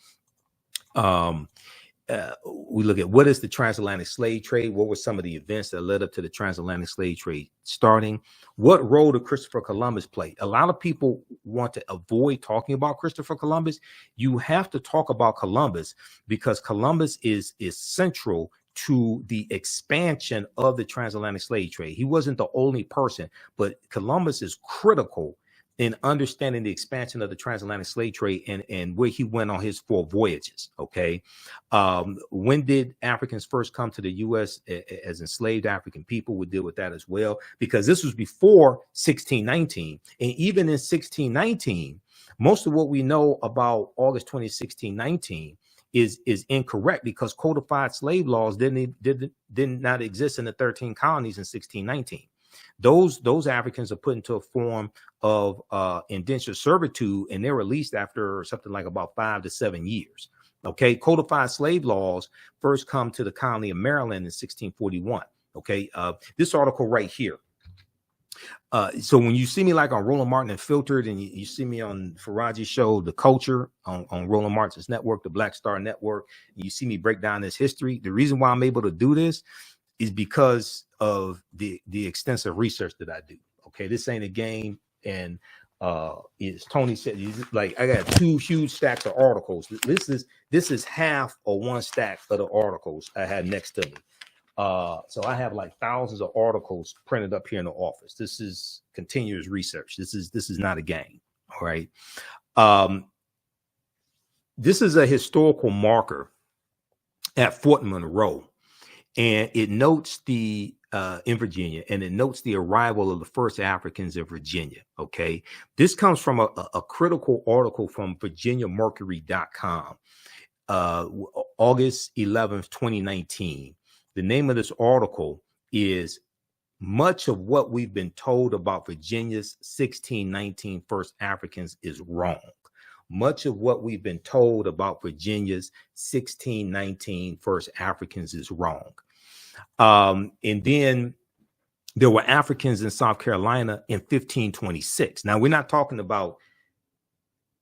We look at what is the transatlantic slave trade? What were some of the events that led up to the transatlantic slave trade starting? What role did Christopher Columbus play? A lot of people want to avoid talking about Christopher Columbus. You have to talk about Columbus because Columbus is central to the expansion of the transatlantic slave trade. He wasn't the only person, but Columbus is critical in understanding the expansion of the transatlantic slave trade and where he went on his 4 voyages. Okay. When did Africans first come to the U.S. as enslaved African people? We'll deal with that as well, because this was before 1619. And even in 1619, most of what we know about August 20, 1619 is incorrect, because codified slave laws did not exist in the 13 colonies in 1619. Those Africans are put into a form of indentured servitude, and they're released after something like about 5 to 7 years. Okay, codified slave laws first come to the colony of Maryland in 1641. Okay, this article right here. So when you see me like on Roland Martin Unfiltered, and you see me on Faraji's show, The Culture, on Roland Martin's network, the Black Star Network, and you see me break down this history, the reason why I'm able to do this is because of the extensive research that I do. Okay, this ain't a game. And as Tony said, like, I got 2 huge stacks of articles. This is half or 1 stack of the articles I had next to me. So I have like thousands of articles printed up here in the office. This is continuous research. This is not a game. All right. This is a historical marker at Fort Monroe, and it notes in Virginia, and it notes the arrival of the first Africans in Virginia. Okay. This comes from a critical article from VirginiaMercury.com, August 11th, 2019. The name of this article is "Much of What We've Been Told About Virginia's 1619 First Africans is Wrong." Much of what we've been told about Virginia's 1619 First Africans is wrong. And then there were Africans in South Carolina in 1526. Now, we're not talking about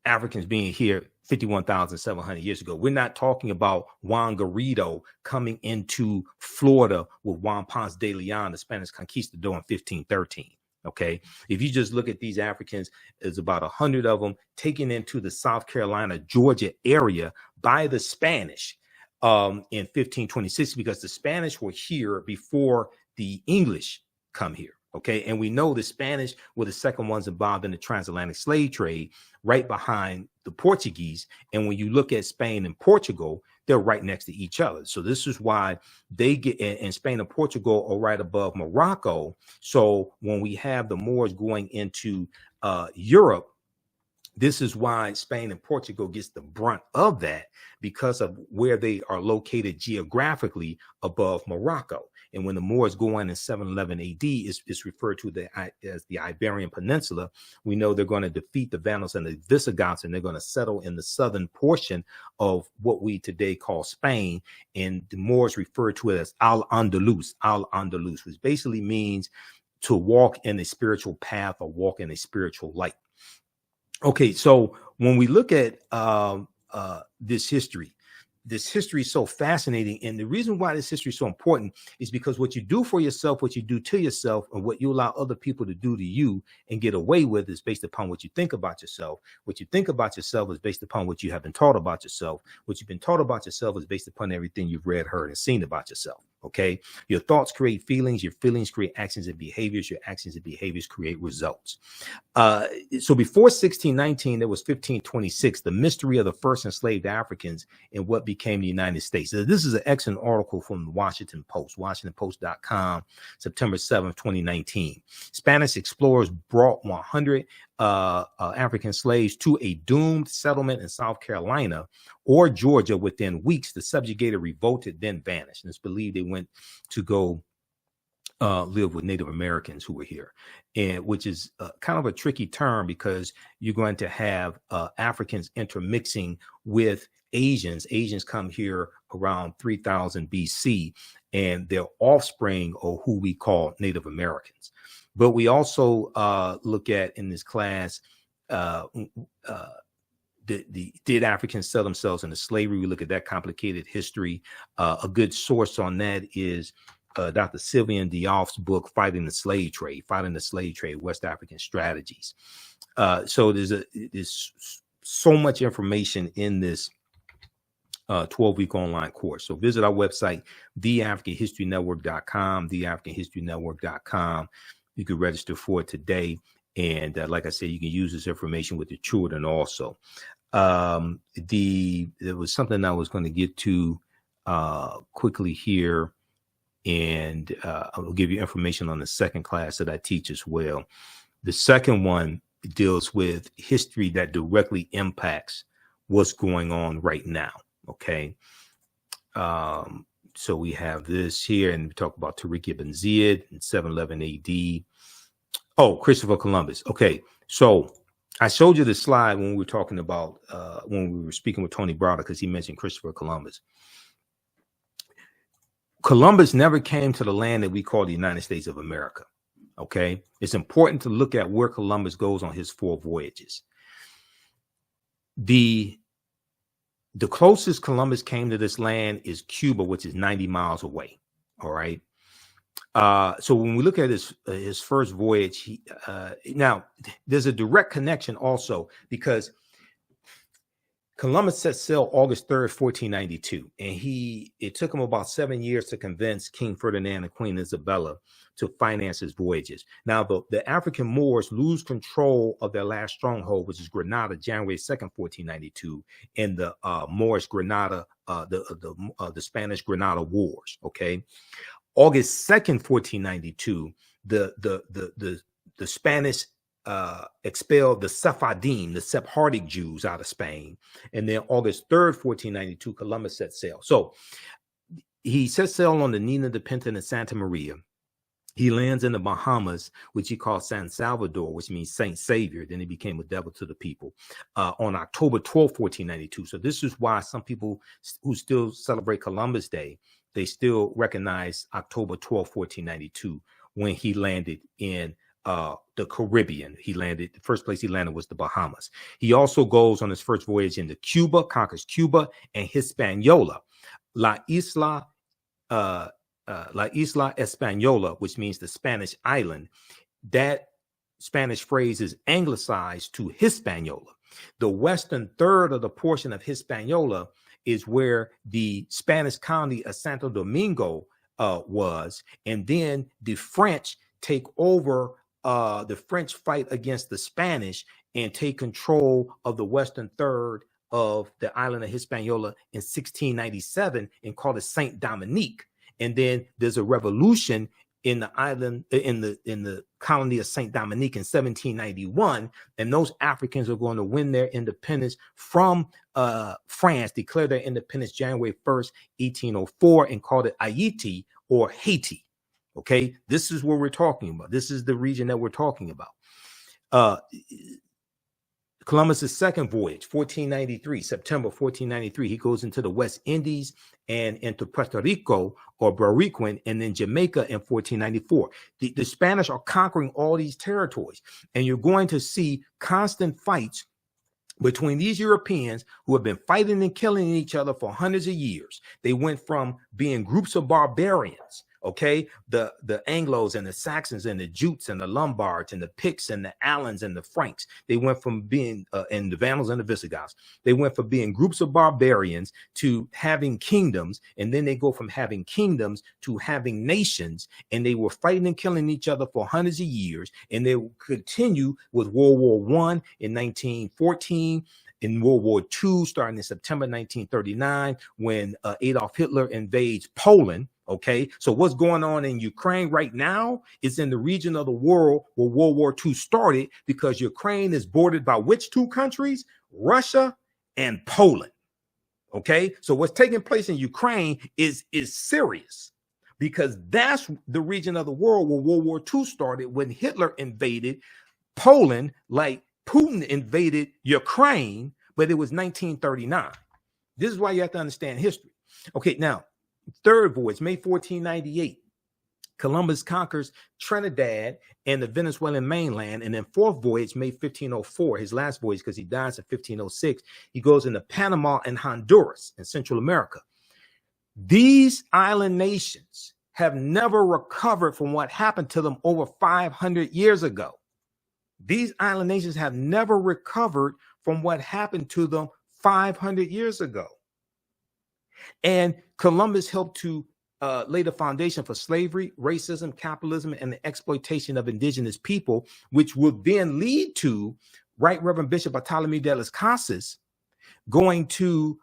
Africans being here 51,700 years ago. We're not talking about Juan Garrido coming into Florida with Juan Ponce de Leon, the Spanish conquistador, in 1513. Okay, if you just look at these Africans, there's about 100 of them taken into the South Carolina, Georgia area by the Spanish in 1526, because the Spanish were here before the English come here. Okay, and we know the Spanish were the second ones involved in the transatlantic slave trade, right behind the Portuguese. And when you look at Spain and Portugal, they're right next to each other. So this is why they get in Spain and Portugal are right above Morocco. So when we have the Moors going into Europe, this is why Spain and Portugal gets the brunt of that, because of where they are located geographically above Morocco. And when the Moors go in 711 AD, it's referred to as the Iberian Peninsula. We know they're going to defeat the Vandals and the Visigoths, and they're going to settle in the southern portion of what we today call Spain. And the Moors refer to it as Al-Andalus, which basically means to walk in a spiritual path or walk in a spiritual light. Okay, so when we look at this history is so fascinating. And the reason why this history is so important is because what you do for yourself, what you do to yourself, and what you allow other people to do to you and get away with is based upon what you think about yourself. What you think about yourself is based upon what you have been taught about yourself. What you've been taught about yourself is based upon everything you've read, heard, and seen about yourself. Okay, your thoughts create feelings, your feelings create actions and behaviors, your actions and behaviors create results. So before 1619, there was 1526, the mystery of the first enslaved Africans in what became the United States. So this is an excellent article from the Washington Post, WashingtonPost.com, September 7th, 2019. Spanish explorers brought 100 African slaves to a doomed settlement in South Carolina or Georgia within weeks. The subjugated revolted, then vanished. And it's believed they went to go live with Native Americans who were here, and which is kind of a tricky term, because you're going to have Africans intermixing with Asians. Asians come here around 3000 BC, and their offspring are who we call Native Americans. But we also look at in this class, did Africans sell themselves into slavery? We look at that complicated history. A good source on that is Dr. Sylvian Diouf's book, Fighting the Slave Trade, West African Strategies. So there's so much information in this 12-week online course. So visit our website, theafricanhistorynetwork.com, theafricanhistorynetwork.com. You can register for it today. And like I said, you can use this information with your children also. There was something I was going to get to quickly here, and I'll give you information on the second class that I teach as well. The second one deals with history that directly impacts what's going on right now. Okay. So we have this here, and we talk about Tariq ibn Ziyad in 711 AD. Oh, Christopher Columbus. Okay. So I showed you the slide when we were talking about, when we were speaking with Tony Browder, because he mentioned Christopher Columbus. Columbus never came to the land that we call the United States of America. Okay. It's important to look at where Columbus goes on his 4 voyages. The closest Columbus came to this land is Cuba, which is 90 miles away. All right. So when we look at his first voyage, now there's a direct connection also, because Columbus set sail August 3rd, 1492, and it took him about 7 years to convince King Ferdinand and Queen Isabella to finance his voyages. Now, the African Moors lose control of their last stronghold, which is Granada, January 2nd, 1492, in the Moorish Granada, the Spanish Granada Wars. Okay, August 2nd, 1492, the Spanish expelled the Sephardim, the Sephardic Jews, out of Spain. And then August 3rd, 1492, Columbus set sail. So he set sail on the Nina de Pinta and Santa Maria. He lands in the Bahamas, which he called San Salvador, which means Saint Savior. Then he became a devil to the people on October 12th, 1492. So this is why some people who still celebrate Columbus Day, they still recognize October 12th, 1492, when he landed in the Caribbean. The first place he landed was the Bahamas. He also goes on his first voyage into Cuba, conquers Cuba and Hispaniola. La Isla Española, which means the Spanish island. That Spanish phrase is anglicized to Hispaniola. The western third of the portion of Hispaniola is where the Spanish colony of Santo Domingo was. And then the French take over. The French fight against the Spanish and take control of the western third of the island of Hispaniola in 1697 and call it Saint Dominique. And then there's a revolution in the island, in the colony of Saint Dominique in 1791, and those Africans are going to win their independence from France, declare their independence January 1st, 1804, and called it Haiti or Haiti. Okay, this is what we're talking about. This is the region that we're talking about. Columbus's second voyage, 1493, September 1493, he goes into the West Indies and into Puerto Rico or Bariquin, and then Jamaica in 1494. The Spanish are conquering all these territories, and you're going to see constant fights between these Europeans who have been fighting and killing each other for hundreds of years. They went from being groups of barbarians, okay, the Anglos and the Saxons and the Jutes and the Lombards and the Picts and the Alans and the Franks. They went from being, and the Vandals and the Visigoths, they went from being groups of barbarians to having kingdoms. And then they go from having kingdoms to having nations. And they were fighting and killing each other for hundreds of years. And they will continue with World War I in 1914. In World War II, starting in September 1939, when Adolf Hitler invades Poland. Okay, so what's going on in Ukraine right now is in the region of the world where World War II started, because Ukraine is bordered by which 2 countries? Russia and Poland. Okay, so what's taking place in Ukraine is serious, because that's the region of the world where World War II started, when Hitler invaded Poland, like Putin invaded Ukraine, but it was 1939. This is why you have to understand history. Okay, now, third voyage, May 1498, Columbus conquers Trinidad and the Venezuelan mainland. And then fourth voyage, May 1504, his last voyage, because he dies in 1506, he goes into Panama and Honduras in Central America. These island nations have never recovered from what happened to them over 500 years ago. These island nations have never recovered from what happened to them 500 years ago. And Columbus helped to laid the foundation for slavery, racism, capitalism, and the exploitation of indigenous people, which would then lead to Right Reverend Bishop Bartholomew de las Casas going to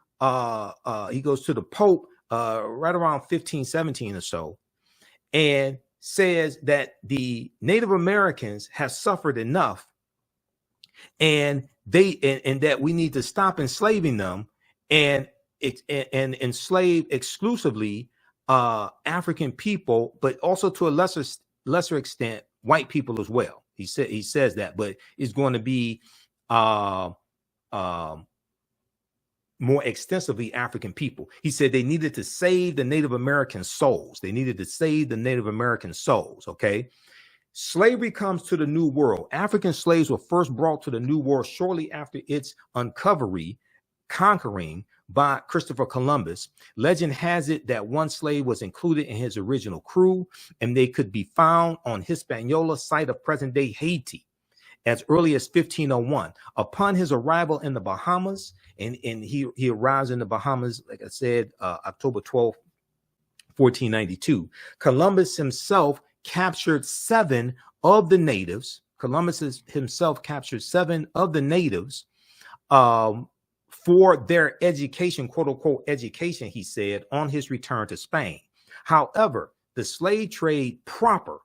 he goes to the Pope right around 1517 or so, and says that the Native Americans have suffered enough, and that we need to stop enslaving them and enslave exclusively African people, but also to a lesser extent white people as well. He says that, but it's going to be more extensively African people. He said they needed to save the Native American souls. They needed to save the Native American souls. Okay. Slavery comes to the New World. African slaves were first brought to the New World shortly after its conquering by Christopher Columbus. Legend has it that one slave was included in his original crew, and they could be found on Hispaniola, site of present-day Haiti, as early as 1501. Upon his arrival in the Bahamas, and he arrives in the Bahamas, like I said, October 12th, 1492. Columbus himself captured 7 of the natives. Columbus himself captured 7 of the natives for their education, quote unquote education, he said, on his return to Spain. However, the slave trade proper,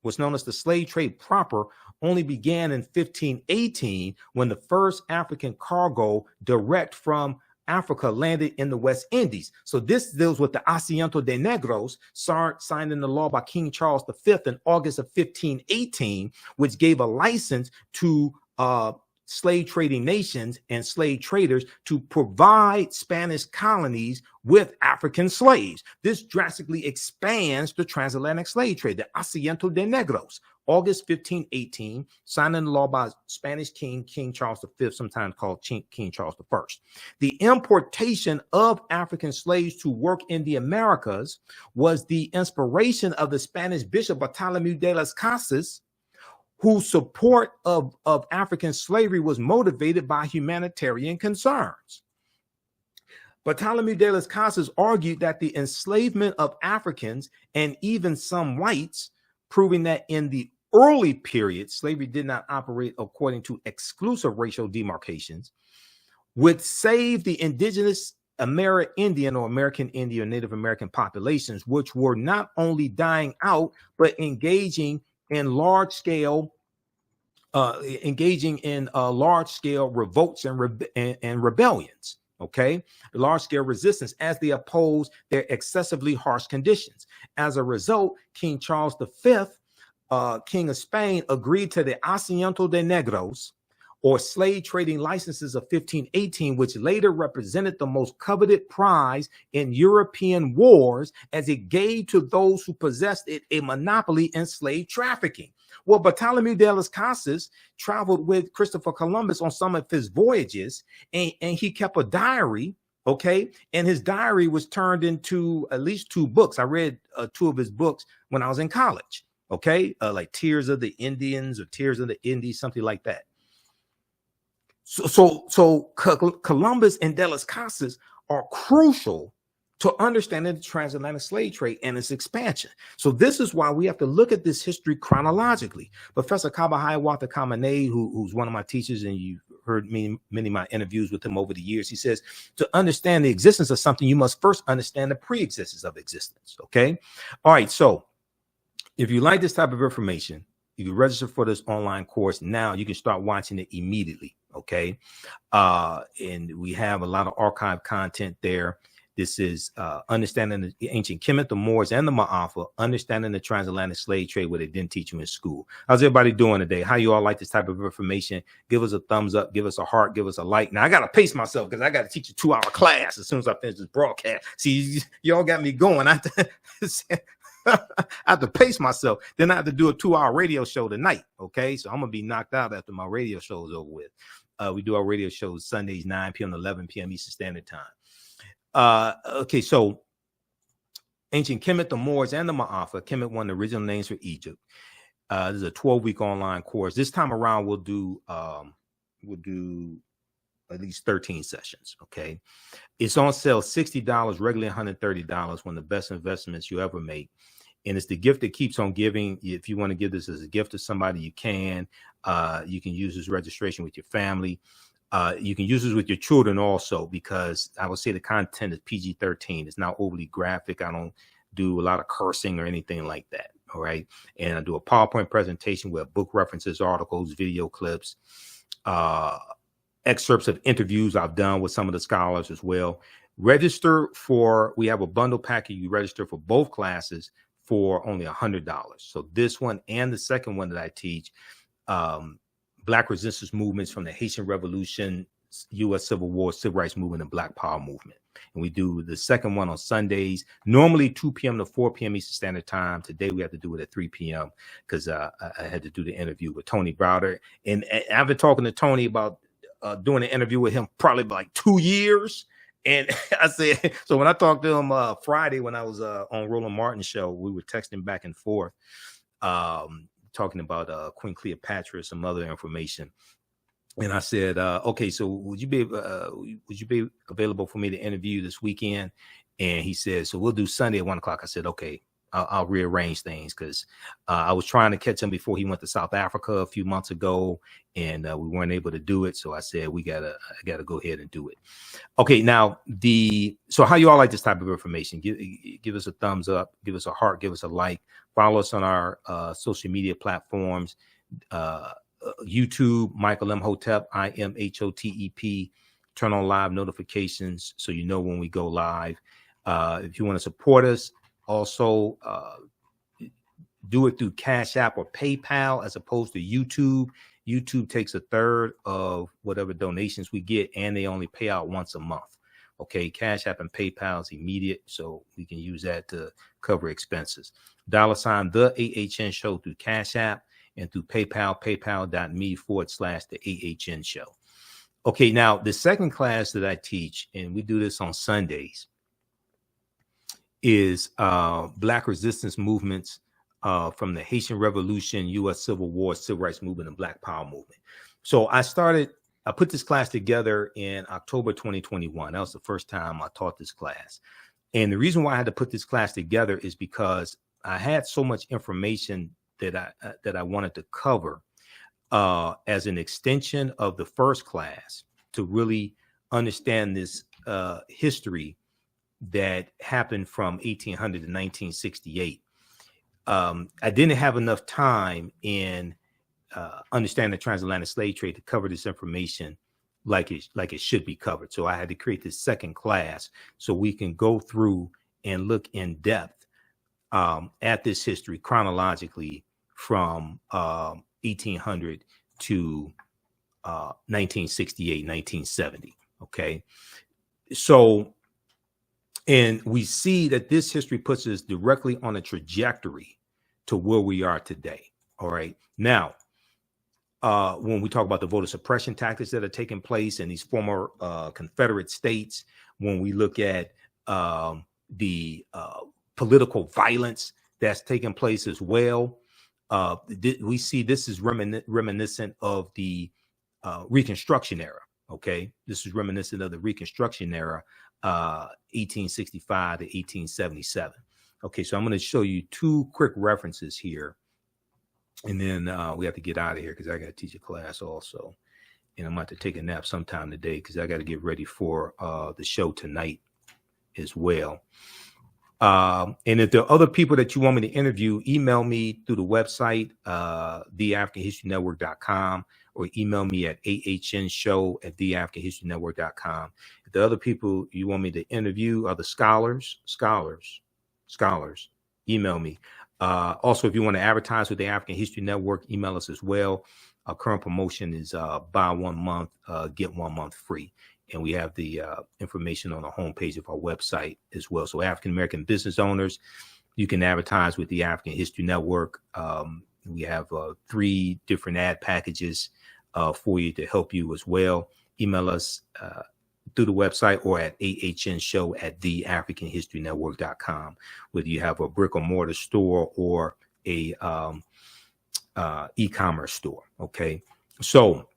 what's known as the slave trade proper, only began in 1518 when the first African cargo direct from Africa landed in the West Indies. So this deals with the Asiento de Negros, signed into law by King Charles V in August of 1518, which gave a license to slave trading nations and slave traders to provide Spanish colonies with African slaves. This drastically expands the transatlantic slave trade, the Asiento de Negros. August 1518, signed into law by Spanish King Charles V, sometimes called King Charles I. The importation of African slaves to work in the Americas was the inspiration of the Spanish Bishop Bartholomew de las Casas, whose support of African slavery was motivated by humanitarian concerns. Bartholomew de las Casas argued that the enslavement of Africans and even some whites, proving that in the early period, slavery did not operate according to exclusive racial demarcations, would save the indigenous Amerindian or American Indian or Native American populations, which were not only dying out, but engaging in large scale revolts and rebellions. Okay, large scale resistance as they opposed their excessively harsh conditions. As a result, King Charles V, King of Spain, agreed to the Asiento de Negros, or slave trading licenses of 1518, which later represented the most coveted prize in European wars, as it gave to those who possessed it a monopoly in slave trafficking. Well, Bartholomew de las Casas traveled with Christopher Columbus on some of his voyages, and he kept a diary, okay? And his diary was turned into at least 2 books. I read 2 of his books when I was in college, okay? Like Tears of the Indians or Tears of the Indies, something like that. So Columbus and de las Casas are crucial to understanding the transatlantic slave trade and its expansion. So this is why we have to look at this history chronologically. Professor Kabahayawatha Kamene, who's one of my teachers, and you've heard many of my interviews with him over the years, he says, to understand the existence of something, you must first understand the pre-existence of existence, okay? All right, so if you like this type of information, you can register for this online course now. You can start watching it immediately, okay? And we have a lot of archive content there. This is Understanding the Ancient Kemet, the Moors, and the Ma'afa, Understanding the Transatlantic Slave Trade, what they didn't teach you in school. How's everybody doing today? How you all like this type of information? Give us a thumbs up, give us a heart, give us a like. Now, I got to pace myself because I got to teach a 2-hour class as soon as I finish this broadcast. See, y'all got me going. I have to pace myself. Then I have to do a 2-hour radio show tonight, okay? So I'm going to be knocked out after my radio show is over with. We do our radio shows Sundays, 9 p.m. to 11 p.m. Eastern Standard Time. Okay, so Ancient Kemet, the Moors, and the Ma'afa. Kemet, one of the original names for Egypt. This is a 12-week online course. This time around, we'll do at least 13 sessions. Okay. It's on sale $60, regularly $130, one of the best investments you ever make. And it's the gift that keeps on giving. If you want to give this as a gift to somebody, you can. You can use this registration with your family. You can use this with your children also, because I would say the content is PG-13. It's not overly graphic. I don't do a lot of cursing or anything like that. All right. And I do a PowerPoint presentation with book references, articles, video clips, excerpts of interviews I've done with some of the scholars as well. Register for, we have a bundle package. You register for both classes for only $100. So this one and the second one that I teach, Black resistance movements from the Haitian Revolution, U.S. Civil War, Civil Rights Movement, and Black Power Movement. And we do the second one on Sundays, normally 2 p.m. to 4 p.m. Eastern Standard Time. Today we have to do it at 3 p.m. because I had to do the interview with Tony Browder. And I've been talking to Tony about doing an interview with him probably like 2 years. And I said, so when I talked to him Friday when I was on Roland Martin show, we were texting back and forth, talking about Queen Cleopatra, some other information. And I said, okay, so would you be available for me to interview this weekend? And he said, so we'll do Sunday at 1 o'clock. I said, okay, I'll rearrange things, because I was trying to catch him before he went to South Africa a few months ago, and we weren't able to do it. So I said, I gotta go ahead and do it. Okay, now so how you all like this type of information? Give us a thumbs up, give us a heart, give us a like, follow us on our social media platforms. YouTube, Michael Imhotep, IMHOTEP. Turn on live notifications so you know when we go live. If you want to support us, also do it through Cash App or PayPal as opposed to YouTube. YouTube takes a third of whatever donations we get, and they only pay out once a month. Okay, Cash App and PayPal is immediate, so we can use that to cover expenses. $, the AHN show through Cash App, and through PayPal, paypal.me/the AHN show. Okay, now the second class that I teach, and we do this on Sundays, is Black resistance movements from the Haitian Revolution, U.S. Civil War, Civil Rights Movement, and Black Power Movement. So I put this class together in October 2021. That was the first time I taught this class. And the reason why I had to put this class together is because I had so much information that I wanted to cover as an extension of the first class to really understand this history that happened from 1800 to 1968. I didn't have enough time in understanding the transatlantic slave trade to cover this information like it should be covered. So I had to create this second class so we can go through and look in depth at this history chronologically from 1800 to 1968, 1970. Okay. So, and we see that this history puts us directly on a trajectory to where we are today. All right. Now, when we talk about the voter suppression tactics that are taking place in these former Confederate states, when we look at the political violence that's taking place as well, we see this is reminiscent of the Reconstruction era. Okay, this is reminiscent of the Reconstruction era, 1865 to 1877. Okay, so I'm going to show you two quick references here, and then we have to get out of here because I got to teach a class also, and I'm going to have to take a nap sometime today because I got to get ready for the show tonight as well. And if there are other people that you want me to interview, email me through the website, theafricanhistorynetwork.com, or email me at ahnshow@theafricanhistorynetwork.com. If the other people you want me to interview are the scholars, email me. Also, if you want to advertise with the African History Network, email us as well. Our current promotion is buy 1 month, get 1 month free. And we have the information on the homepage of our website as well. So African-American business owners, you can advertise with the African History Network. We have 3 different ad packages for you to help you as well. Email us through the website or at ahnshow@theafricanhistorynetwork.com, whether you have a brick or mortar store or a e-commerce store. Okay. So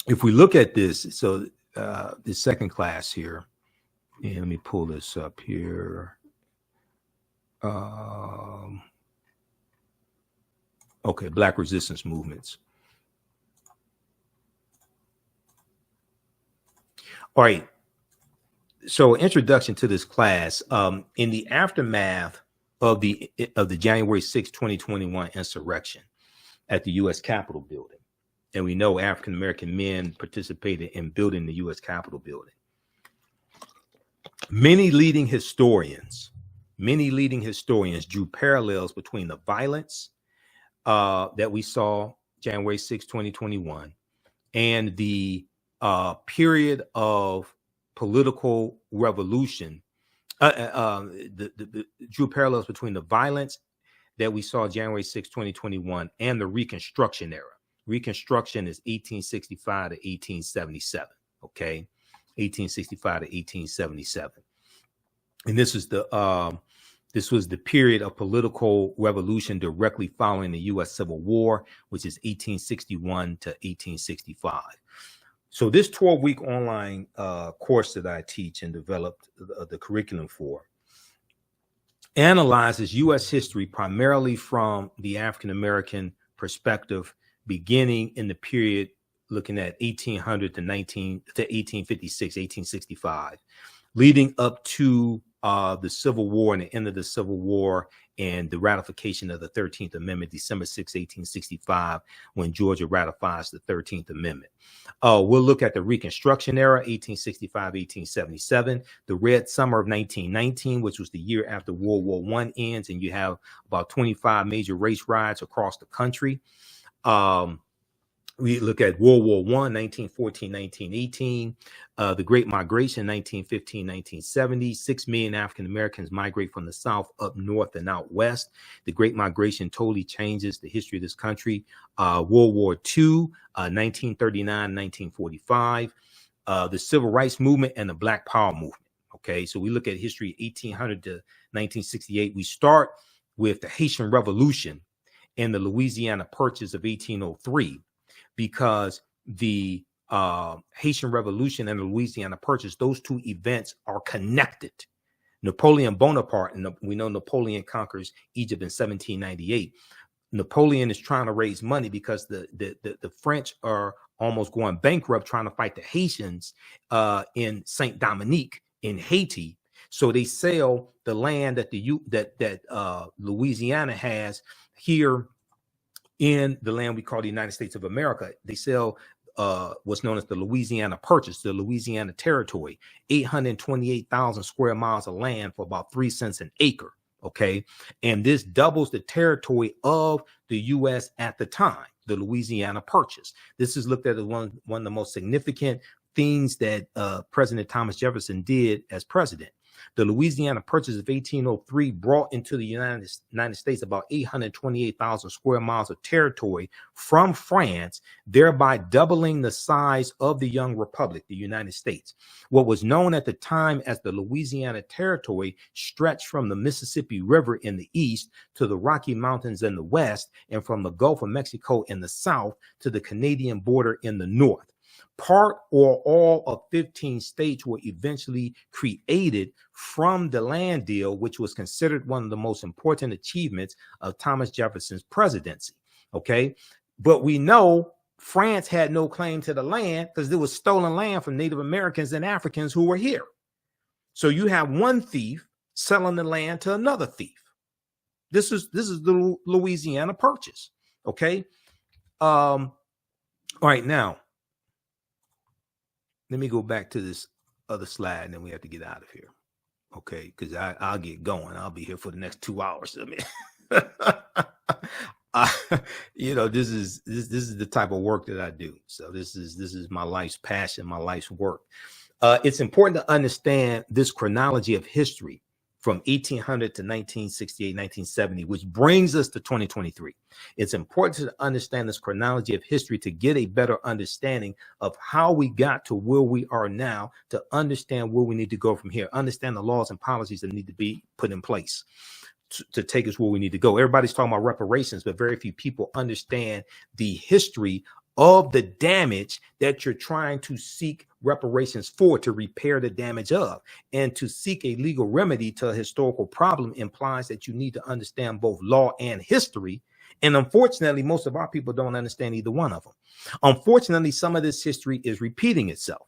if we look at this, so the second class here. And let me pull this up here. Okay, Black resistance movements. All right. So, introduction to this class. In the aftermath of the January 6, 2021 insurrection at the U.S. Capitol building, and we know African American men participated in building the U.S. Capitol building. Many leading historians drew parallels between the violence that we saw January 6, 2021, and the period of political revolution. Drew parallels between the violence that we saw January 6, 2021, and the Reconstruction era. Reconstruction is 1865 to 1877. Okay, 1865 to 1877, and this was the period of political revolution directly following the U.S. Civil War, which is 1861 to 1865. So this 12-week online course that I teach and developed the curriculum for analyzes U.S. history primarily from the African American perspective, beginning in the period looking at 1800 to 1856, 1865, leading up to the Civil War and the end of the Civil War and the ratification of the 13th Amendment, December 6, 1865, when Georgia ratifies the 13th Amendment. We'll look at the Reconstruction era, 1865, 1877, the Red Summer of 1919, which was the year after World War I ends, and you have about 25 major race riots across the country. We look at World War I, 1914, 1918, the Great Migration, 1915, 1970. 6 million African Americans migrate from the South up north and out west. The Great Migration totally changes the history of this country. World War II, 1939, 1945, the Civil Rights Movement and the Black Power movement. Okay, so we look at history 1800 to 1968. We start with the Haitian Revolution and the Louisiana Purchase of 1803. Because the Haitian Revolution and the Louisiana Purchase, those two events are connected. Napoleon Bonaparte, and we know Napoleon conquers Egypt in 1798. Napoleon is trying to raise money because the French are almost going bankrupt trying to fight the Haitians in Saint Dominique in Haiti. So they sell the land that Louisiana has here in the land we call the United States of America. They sell what's known as the Louisiana Purchase, the Louisiana Territory, 828,000 square miles of land for about 3 cents an acre. Okay. And this doubles the territory of the U.S. at the time, the Louisiana Purchase. This is looked at as one of the most significant things that President Thomas Jefferson did as president. The Louisiana Purchase of 1803 brought into the United States about 828,000 square miles of territory from France, thereby doubling the size of the young republic, the United States. What was known at the time as the Louisiana Territory stretched from the Mississippi River in the east to the Rocky Mountains in the west, and from the Gulf of Mexico in the south to the Canadian border in the north. Part or all of 15 states were eventually created from the land deal, which was considered one of the most important achievements of Thomas Jefferson's presidency. Okay, but we know France had no claim to the land because there was stolen land from Native Americans and Africans who were here. So you have one thief selling the land to another thief. This is the Louisiana Purchase. Okay. All right, now let me go back to this other slide, and then we have to get out of here. Okay, because I'll get going. I'll be here for the next 2 hours. I mean, this is the type of work that I do. So this is my life's passion, my life's work. It's important to understand this chronology of history from 1800 to 1968, 1970, which brings us to 2023. It's important to understand this chronology of history to get a better understanding of how we got to where we are now, to understand where we need to go from here, understand the laws and policies that need to be put in place to take us where we need to go. Everybody's talking about reparations, but very few people understand the history of the damage that you're trying to seek reparations for, to repair the damage of. And to seek a legal remedy to a historical problem implies that you need to understand both law and history. And unfortunately, most of our people don't understand either one of them. Unfortunately, some of this history is repeating itself.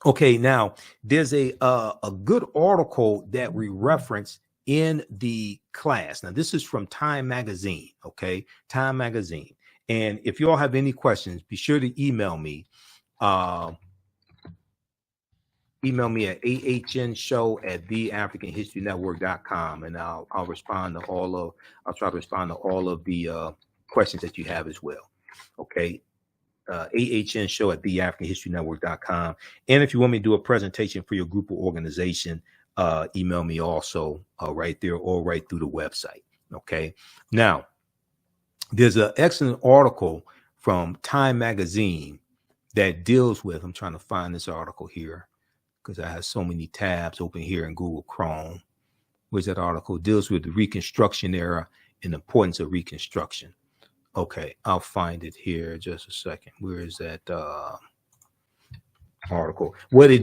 Okay, now there's a good article that we reference in the class. Now, this is from Time Magazine, okay? Time Magazine. And if you all have any questions, be sure to email me. Email me at ahnshow@theafricanhistorynetwork.com, and I'll try to respond to all of the questions that you have as well. Okay. ahnshow@theafricanhistorynetwork.com. And if you want me to do a presentation for your group or organization, email me also right there or right through the website. Okay. Now, there's an excellent article from Time Magazine that deals with, I'm trying to find this article here because I have so many tabs open here in Google Chrome. Where's that article? Deals with the Reconstruction era and the importance of Reconstruction. Okay, I'll find it here just a second. Where is that article? What it